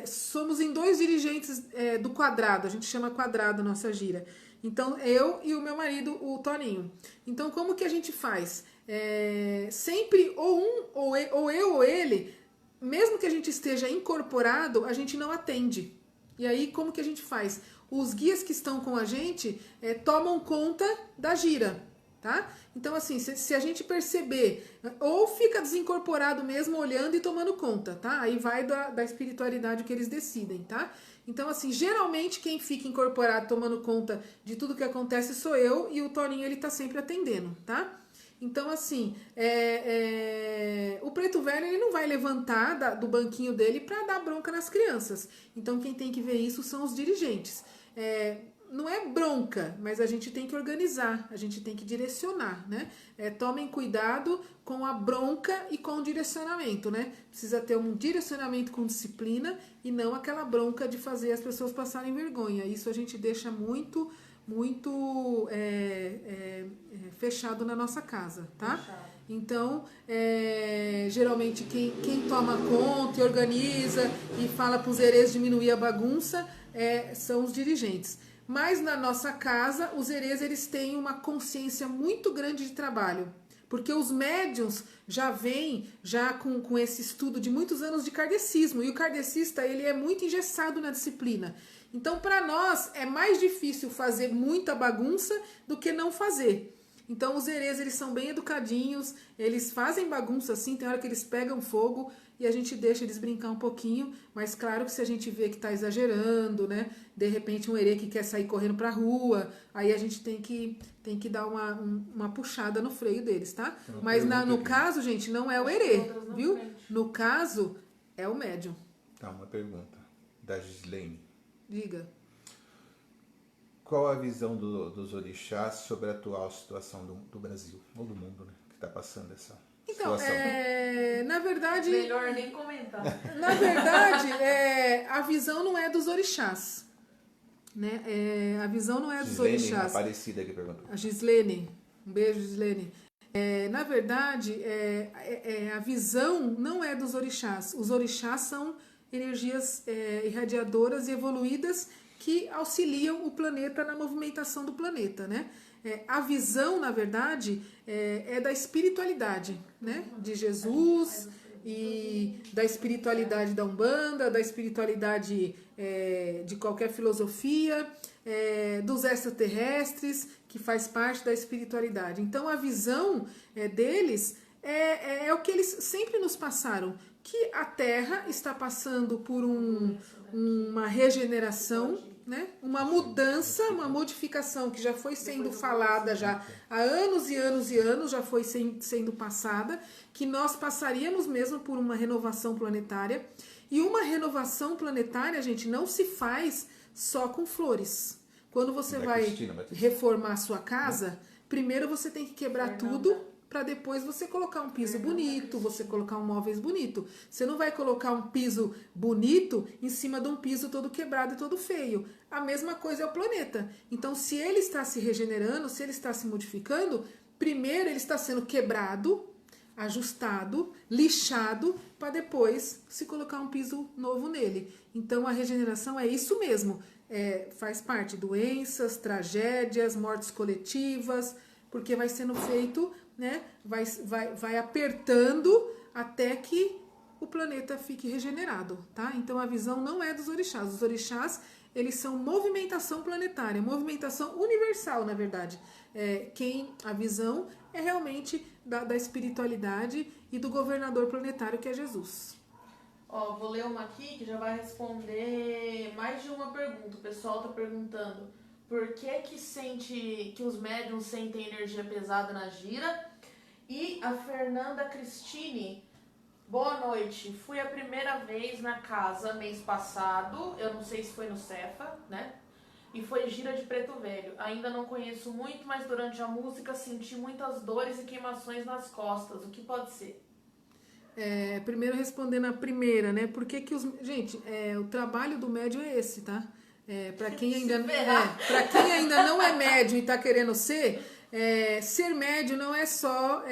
somos em 2 dirigentes do quadrado, a gente chama quadrado a nossa gira. Então, eu e o meu marido, o Toninho. Então, como que a gente faz? Sempre ou eu ou ele, mesmo que a gente esteja incorporado, a gente não atende. E aí, como que a gente faz? Os guias que estão com a gente tomam conta da gira, tá? Então, assim, se a gente perceber, ou fica desincorporado mesmo, olhando e tomando conta, tá? Aí vai da espiritualidade que eles decidem, tá? Então, assim, geralmente quem fica incorporado tomando conta de tudo que acontece sou eu e o Toninho, ele tá sempre atendendo, tá? Então, assim, o preto velho ele não vai levantar do banquinho dele para dar bronca nas crianças. Então, quem tem que ver isso são os dirigentes. Não é bronca, mas a gente tem que organizar, a gente tem que direcionar, né? Tomem cuidado com a bronca e com o direcionamento, né? Precisa ter um direcionamento com disciplina e não aquela bronca de fazer as pessoas passarem vergonha. Isso a gente deixa muito fechado na nossa casa, tá? Fechado. Então, geralmente quem toma conta e organiza e fala para os herês diminuir a bagunça são os dirigentes. Mas na nossa casa, os herês eles têm uma consciência muito grande de trabalho. Porque os médiuns já vêm com esse estudo de muitos anos de kardecismo. E o kardecista ele é muito engessado na disciplina. Então, para nós, é mais difícil fazer muita bagunça do que não fazer. Então, os herês, eles são bem educadinhos, eles fazem bagunça assim, tem hora que eles pegam fogo e a gente deixa eles brincar um pouquinho, mas claro que se a gente vê que tá exagerando, né, de repente um herê que quer sair correndo pra rua, aí a gente tem que dar uma puxada no freio deles, tá? Mas no caso, gente, não é o herê, viu? No caso, é o médium. Tá, uma pergunta da Gislene. Diga. Qual a visão dos orixás sobre a atual situação do Brasil, ou do mundo, né, que está passando essa então, situação? Na verdade... Melhor nem comentar. Na verdade, a visão não é dos orixás. Né? A visão não é dos Gislene orixás. Aparecida que perguntou. A Gislene. Um beijo, Gislene. Na verdade, a visão não é dos orixás. Os orixás são energias irradiadoras e evoluídas que auxiliam o planeta na movimentação do planeta, né? A visão, na verdade, é da espiritualidade, né? De Jesus e da espiritualidade da Umbanda, da espiritualidade de qualquer filosofia, dos extraterrestres, que faz parte da espiritualidade. Então, a visão deles é o que eles sempre nos passaram, que a Terra está passando por uma regeneração, né? Uma mudança, uma modificação que já foi sendo falada já há anos e anos e anos, já foi sendo passada, que nós passaríamos mesmo por uma renovação planetária. E uma renovação planetária, gente, não se faz só com flores. Quando você vai reformar a sua casa, primeiro você tem que quebrar tudo para depois você colocar um piso bonito, você colocar um móveis bonito. Você não vai colocar um piso bonito em cima de um piso todo quebrado e todo feio. A mesma coisa é o planeta. Então, se ele está se regenerando, se ele está se modificando, primeiro ele está sendo quebrado, ajustado, lixado, para depois se colocar um piso novo nele. Então, a regeneração é isso mesmo. faz parte, doenças, tragédias, mortes coletivas, porque vai sendo feito, né, vai apertando até que o planeta fique regenerado, tá? Então a visão não é dos orixás. Os orixás, eles são movimentação planetária, movimentação universal, na verdade. A visão é realmente da espiritualidade e do governador planetário, que é Jesus. Ó, vou ler uma aqui que já vai responder mais de uma pergunta. O pessoal tá perguntando por que os médiums sentem energia pesada na gira. E a Fernanda Cristine: boa noite, fui a primeira vez na casa mês passado, eu não sei se foi no Cefa, né? E foi gira de Preto Velho. Ainda não conheço muito, mas durante a música senti muitas dores e queimações nas costas. O que pode ser? Primeiro respondendo a primeira, né? Por que que os... Gente, o trabalho do médium é esse, tá? Para quem ainda não é médium e tá querendo ser médium não é só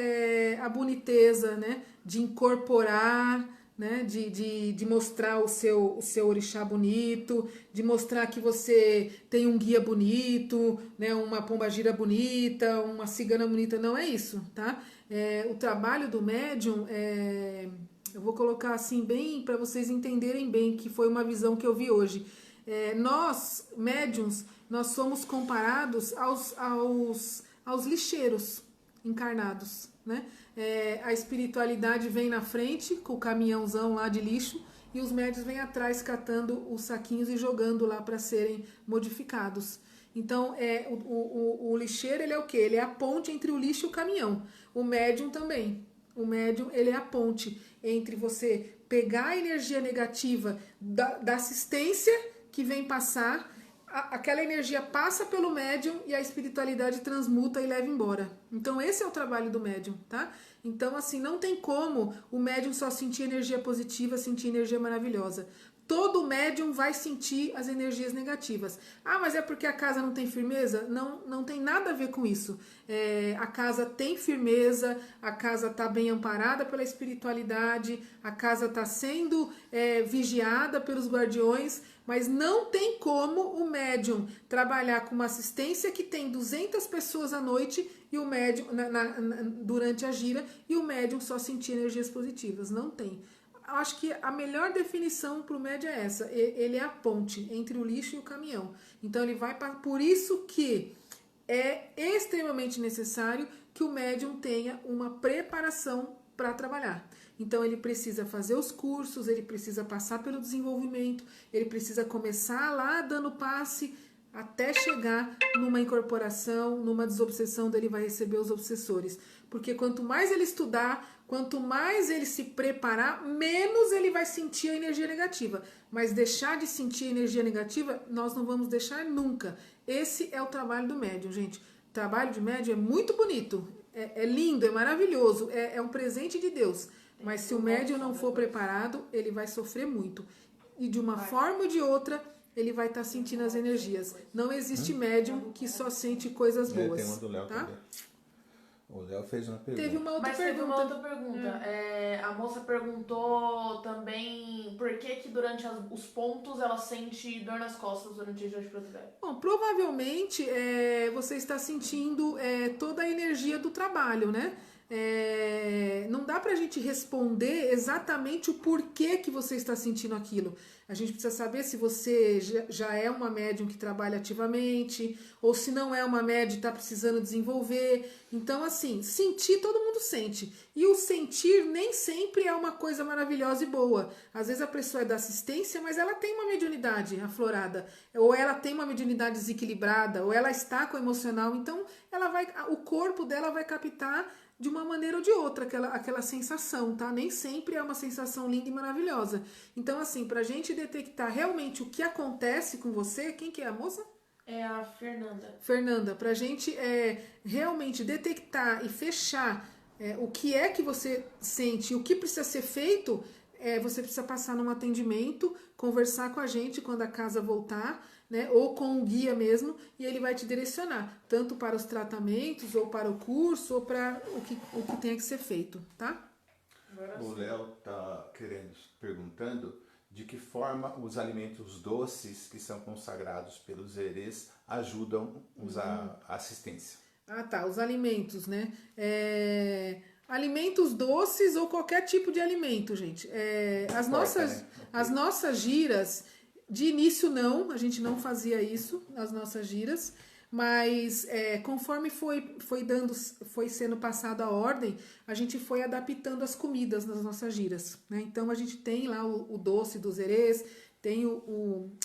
a boniteza, né? De incorporar, né? De mostrar o seu orixá bonito, de mostrar que você tem um guia bonito, né? Uma pombagira bonita, uma cigana bonita. Não é isso, tá? O trabalho do médium eu vou colocar assim bem para vocês entenderem bem, que foi uma visão que eu vi hoje. Nós, médiums, nós somos comparados aos lixeiros encarnados, né? A espiritualidade vem na frente com o caminhãozão lá de lixo e os médiuns vêm atrás catando os saquinhos e jogando lá para serem modificados. Então, o lixeiro, ele é o quê? Ele é a ponte entre o lixo e o caminhão. O médium também. O médium, ele é a ponte entre você pegar a energia negativa da assistência que vem passar, aquela energia passa pelo médium e a espiritualidade transmuta e leva embora. Então, esse é o trabalho do médium, tá? Então, assim, não tem como o médium só sentir energia positiva, sentir energia maravilhosa. Todo médium vai sentir as energias negativas. Ah, mas é porque a casa não tem firmeza? Não tem nada a ver com isso. A casa tem firmeza, a casa está bem amparada pela espiritualidade, a casa está sendo vigiada pelos guardiões, mas não tem como o médium trabalhar com uma assistência que tem 200 pessoas à noite e o médium durante a gira e o médium só sentir energias positivas. Não tem. Acho que a melhor definição para o médium é essa. Ele é a ponte entre o lixo e o caminhão. Então ele vai para... Por isso que é extremamente necessário que o médium tenha uma preparação para trabalhar. Então ele precisa fazer os cursos, ele precisa passar pelo desenvolvimento, ele precisa começar lá dando passe até chegar numa incorporação, numa desobsessão, daí ele vai receber os obsessores. Porque quanto mais ele estudar, quanto mais ele se preparar, menos ele vai sentir a energia negativa. Mas deixar de sentir a energia negativa, nós não vamos deixar nunca. Esse é o trabalho do médium, gente. O trabalho de médium é muito bonito, é lindo, é maravilhoso, é um presente de Deus. Mas se o médium não for preparado, ele vai sofrer muito. E de uma forma ou de outra, ele vai estar sentindo as energias. Não existe médium que só sente coisas boas. Tem uma do Léo também. O Léo fez uma pergunta. Teve uma outra pergunta. A moça perguntou também por que durante os pontos ela sente dor nas costas durante o dia de Preto Velho. Bom, provavelmente você está sentindo toda a energia do trabalho, né? Não dá pra gente responder exatamente o porquê que você está sentindo aquilo. A gente precisa saber se você já é uma médium que trabalha ativamente, ou se não é uma médium e está precisando desenvolver. Então, assim, sentir todo mundo sente. E o sentir nem sempre é uma coisa maravilhosa e boa. Às vezes a pessoa é da assistência, mas ela tem uma mediunidade aflorada. Ou ela tem uma mediunidade desequilibrada, ou ela está com o emocional. Então, o corpo dela vai captar de uma maneira ou de outra, aquela sensação, tá? Nem sempre é uma sensação linda e maravilhosa. Então, assim, pra gente detectar realmente o que acontece com você, quem que é a moça? É a Fernanda. Fernanda, pra gente realmente detectar e fechar o que é que você sente, o que precisa ser feito, você precisa passar num atendimento, conversar com a gente quando a casa voltar, né, ou com o guia mesmo, e ele vai te direcionar, tanto para os tratamentos, ou para o curso, ou para o que tem que ser feito, tá? O Léo está perguntando de que forma os alimentos doces que são consagrados pelos herês ajudam a assistência. Ah, tá, os alimentos, né? Alimentos doces ou qualquer tipo de alimento, gente. As nossas giras, de início não, a gente não fazia isso nas nossas giras, mas conforme foi sendo passada a ordem, a gente foi adaptando as comidas nas nossas giras, né? Então a gente tem lá o doce dos herês, tem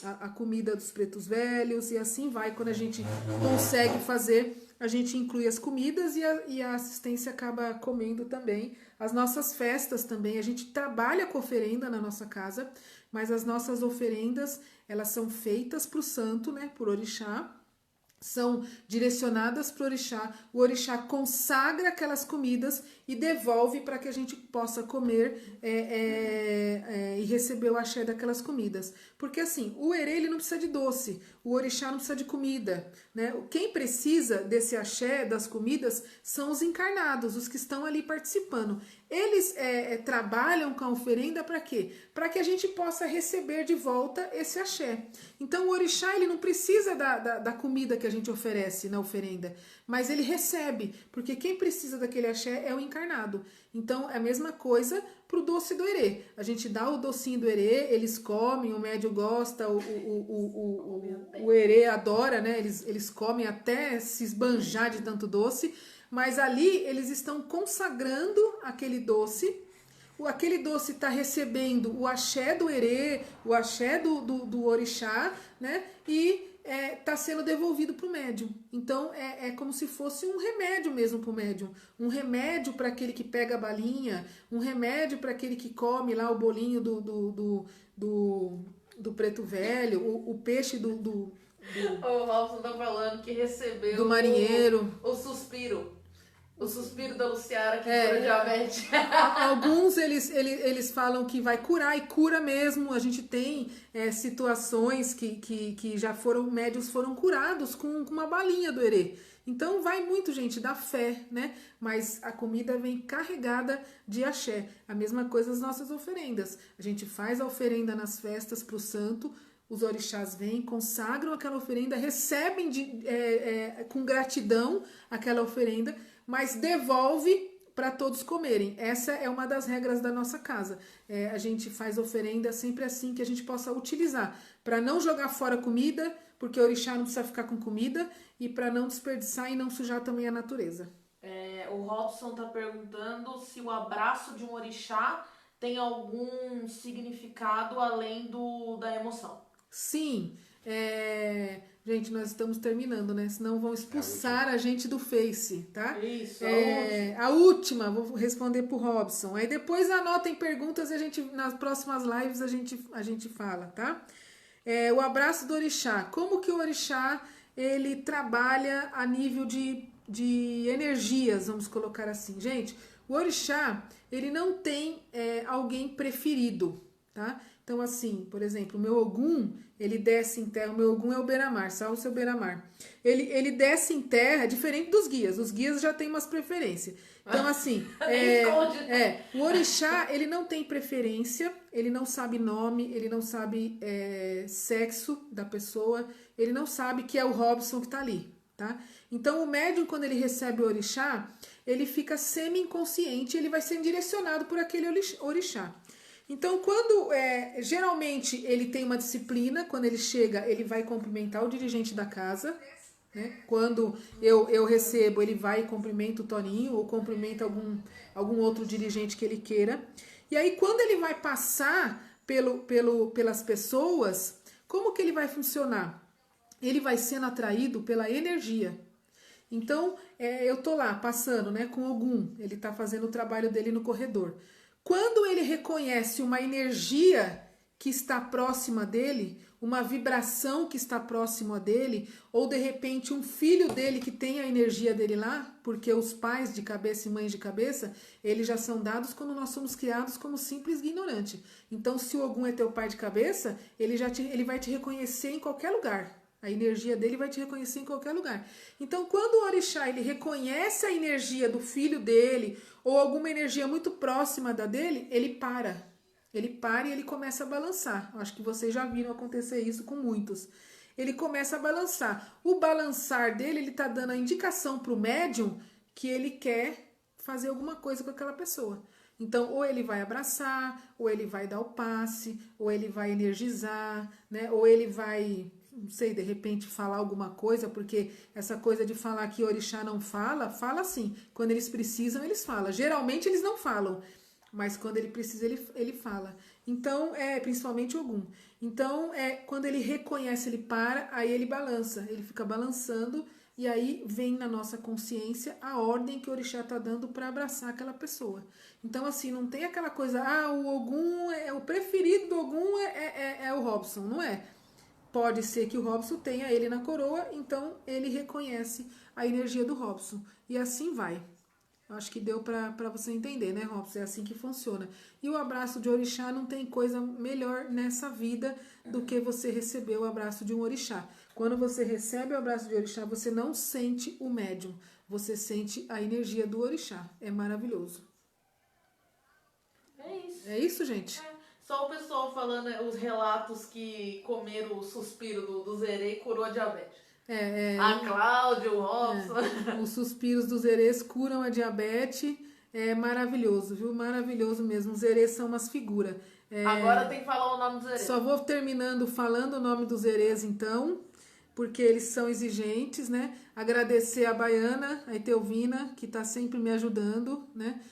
a comida dos pretos velhos e assim vai. Quando a gente consegue fazer, a gente inclui as comidas e a assistência acaba comendo também. As nossas festas também, a gente trabalha com oferenda na nossa casa, mas as nossas oferendas, elas são feitas para o santo, né, por orixá, são direcionadas para o orixá. O orixá consagra aquelas comidas e devolve para que a gente possa comer e receber o axé daquelas comidas. Porque assim, o herê ele não precisa de doce, o orixá não precisa de comida, né? Quem precisa desse axé das comidas são os encarnados, os que estão ali participando. Eles trabalham com a oferenda para quê? Para que a gente possa receber de volta esse axé. Então o orixá ele não precisa da comida que a gente oferece na oferenda, mas ele recebe, porque quem precisa daquele axé é o encarnado. Então é a mesma coisa pro doce do herê. A gente dá o docinho do herê, eles comem, o médio gosta, o herê adora, né? Eles comem até se esbanjar de tanto doce, mas ali eles estão consagrando aquele doce. Aquele doce está recebendo o axé do herê, o axé do orixá, né? E está sendo devolvido para o médium. Então é como se fosse um remédio mesmo para o médium. Um remédio para aquele que pega a balinha, um remédio para aquele que come lá o bolinho do preto velho, o peixe O Robson tá falando que recebeu do marinheiro. O suspiro. O suspiro da Luciara que cura diabetes. Alguns eles falam que vai curar e cura mesmo. A gente tem situações que já médiuns foram curados com uma balinha do herê. Então vai muito, gente, da fé, né? Mas a comida vem carregada de axé. A mesma coisa as nossas oferendas. A gente faz a oferenda nas festas para o santo. Os orixás vêm, consagram aquela oferenda, recebem com gratidão aquela oferenda, mas devolve para todos comerem. Essa é uma das regras da nossa casa. A gente faz oferenda sempre assim, que a gente possa utilizar, para não jogar fora comida, porque o orixá não precisa ficar com comida, e para não desperdiçar e não sujar também a natureza. O Robson está perguntando se o abraço de um orixá tem algum significado além da emoção. Sim, gente, nós estamos terminando, né? Senão vão expulsar a gente do Face, tá? Isso, a última, vou responder pro Robson. Aí depois anotem perguntas e nas próximas lives a gente fala, tá? O abraço do orixá. Como que o orixá, ele trabalha a nível de energias, vamos colocar assim. Gente, o orixá, ele não tem alguém preferido, tá? Então, assim, por exemplo, o meu Ogum, ele desce em terra, o meu Ogum é o Beramar, salve o seu Beramar. Ele desce em terra, diferente dos guias. Os guias já têm umas preferências. Então, assim, o orixá, ele não tem preferência, ele não sabe nome, ele não sabe sexo da pessoa, ele não sabe que é o Robson que tá ali, tá? Então, o médium, quando ele recebe o orixá, ele fica semi-inconsciente, ele vai ser direcionado por aquele orixá. Então, quando geralmente ele tem uma disciplina, quando ele chega, ele vai cumprimentar o dirigente da casa, né? Quando eu recebo, ele vai e cumprimenta o Toninho ou cumprimenta algum outro dirigente que ele queira. E aí, quando ele vai passar pelas pessoas, como que ele vai funcionar? Ele vai sendo atraído pela energia. Então, eu tô lá passando, né, com Ogum, ele tá fazendo o trabalho dele no corredor. Quando ele reconhece uma energia que está próxima dele, uma vibração que está próxima dele, ou de repente um filho dele que tem a energia dele lá, porque os pais de cabeça e mães de cabeça, eles já são dados quando nós somos criados como simples ignorante. Então, se o Ogum é teu pai de cabeça, ele vai te reconhecer em qualquer lugar. A energia dele vai te reconhecer em qualquer lugar. Então, quando o orixá ele reconhece a energia do filho dele ou alguma energia muito próxima da dele, ele para. Ele para e ele começa a balançar. Acho que vocês já viram acontecer isso com muitos. Ele começa a balançar. O balançar dele, ele tá dando a indicação pro médium que ele quer fazer alguma coisa com aquela pessoa. Então, ou ele vai abraçar, ou ele vai dar o passe, ou ele vai energizar, né? Ou ele vai, não sei, de repente falar alguma coisa, porque essa coisa de falar que orixá não fala, fala sim. Quando eles precisam, eles falam. Geralmente eles não falam, mas quando ele precisa, ele fala. Então, principalmente Ogum. Então, quando ele reconhece, ele para, aí ele balança. Ele fica balançando e aí vem na nossa consciência a ordem que o orixá está dando para abraçar aquela pessoa. Então, assim, não tem aquela coisa, o Ogum, o preferido do Ogum é o Robson. Não é. Pode ser que o Robson tenha ele na coroa, então ele reconhece a energia do Robson. E assim vai. Acho que deu para você entender, né, Robson? É assim que funciona. E o abraço de orixá não tem coisa melhor nessa vida do que você receber o abraço de um orixá. Quando você recebe o abraço de orixá, você não sente o médium, você sente a energia do orixá. É maravilhoso. É isso. É isso, gente? Só o pessoal falando os relatos que comeram o suspiro do Zerê e curou a diabetes. A Cláudia, o Robson. Os suspiros dos Zerês curam a diabetes. É maravilhoso, viu? Maravilhoso mesmo. Os Zerês são umas figuras. Agora tem que falar o nome do Zerê. Só vou terminando falando o nome dos Zerês, então, porque eles são exigentes, né? Agradecer a Baiana, a Etelvina, que está sempre me ajudando, né?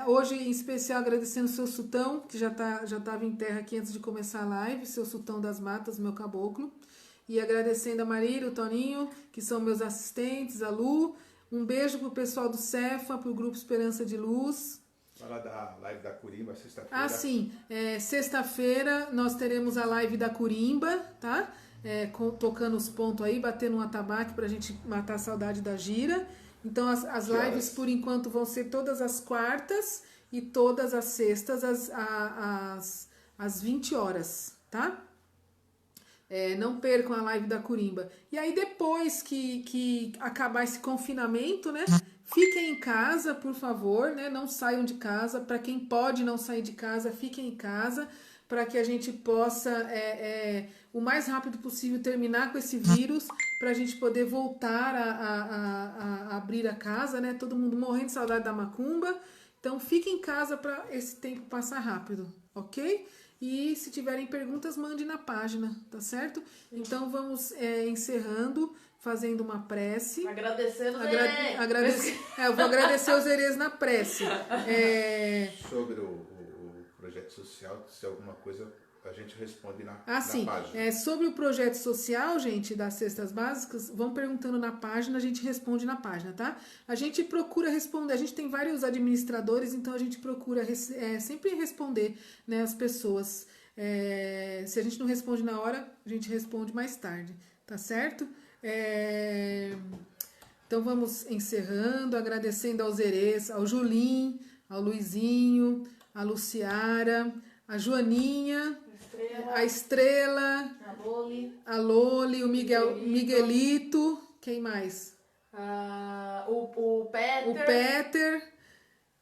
Hoje, em especial, agradecendo o seu Sultão, que já estava em terra aqui antes de começar a live, seu Sultão das Matas, meu caboclo. E agradecendo a Marília, o Toninho, que são meus assistentes, a Lu. Um beijo pro pessoal do Cefa, pro Grupo Esperança de Luz. Fala da live da Curimba, sexta-feira. Sim. Sexta-feira nós teremos a live da Curimba, tá? Tocando os pontos aí, batendo um atabaque pra gente matar a saudade da gira. Então as lives, por enquanto, vão ser todas as quartas e todas as sextas às 20 horas, tá? Não percam a live da Curimba. E aí, depois que acabar esse confinamento, né? Fiquem em casa, por favor, né? Não saiam de casa. Para quem pode não sair de casa, fiquem em casa, para que a gente possa, o mais rápido possível, terminar com esse vírus, para a gente poder voltar a abrir a casa, né? Todo mundo morrendo de saudade da macumba. Então, fiquem em casa para esse tempo passar rápido, ok? E se tiverem perguntas, mande na página, tá certo? Então vamos encerrando, fazendo uma prece. Agradecendo eu vou agradecer os Zerês na prece. Sobre o projeto social, se alguma coisa a gente responde na sim. página. Sobre o projeto social, gente, das cestas básicas, vão perguntando na página, a gente responde na página, tá? A gente procura responder, a gente tem vários administradores, então a gente procura sempre responder, né, as pessoas. Se a gente não responde na hora, a gente responde mais tarde, tá certo? Então vamos encerrando, agradecendo aos Zerês, ao Julim, ao Luizinho, a Luciara, a Joaninha, a Estrela, a Loli, o Miguelito, quem mais? O Peter. O Peter.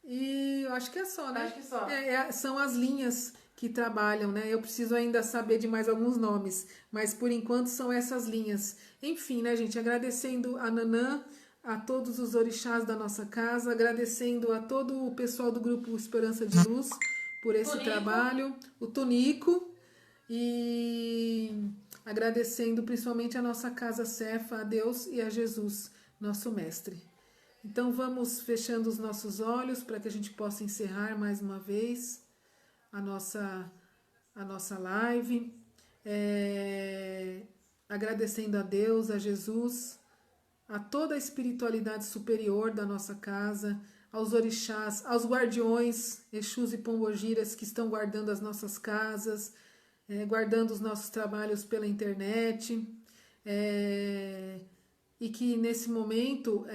E eu acho que é só, né? Acho que só. São as linhas que trabalham, né? Eu preciso ainda saber de mais alguns nomes, mas por enquanto são essas linhas. Enfim, né, gente? Agradecendo a Nanã, a todos os orixás da nossa casa, agradecendo a todo o pessoal do Grupo Esperança de Luz por esse trabalho, o Tonico, e agradecendo principalmente a nossa casa Cefa, a Deus e a Jesus, nosso mestre. Então vamos fechando os nossos olhos para que a gente possa encerrar mais uma vez a nossa live, agradecendo a Deus, a Jesus, a toda a espiritualidade superior da nossa casa, aos orixás, aos guardiões, Exus e Pombogiras que estão guardando as nossas casas, guardando os nossos trabalhos pela internet, e que nesse momento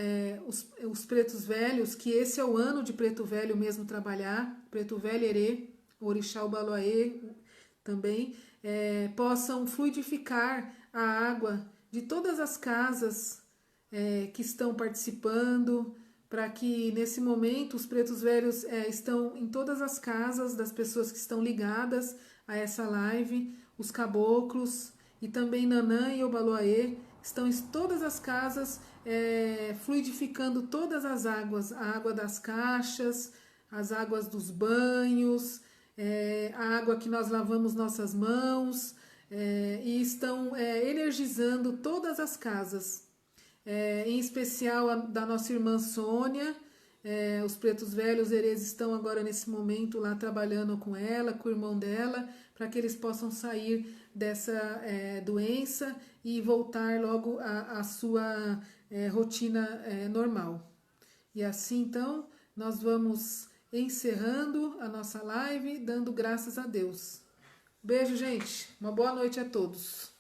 os pretos velhos, que esse é o ano de preto velho mesmo trabalhar, preto velho Herê, o orixá Ubaloaê também, possam fluidificar a água de todas as casas que estão participando, para que nesse momento os pretos velhos estão em todas as casas das pessoas que estão ligadas a essa live, os caboclos e também Nanã e Obaloaê estão em todas as casas fluidificando todas as águas, a água das caixas, as águas dos banhos, a água que nós lavamos nossas mãos, e estão energizando todas as casas. Em especial a da nossa irmã Sônia, os pretos velhos eles estão agora nesse momento lá trabalhando com ela, com o irmão dela, para que eles possam sair dessa doença e voltar logo à sua rotina normal. E assim então nós vamos encerrando a nossa live, dando graças a Deus. Beijo, gente. Uma boa noite a todos.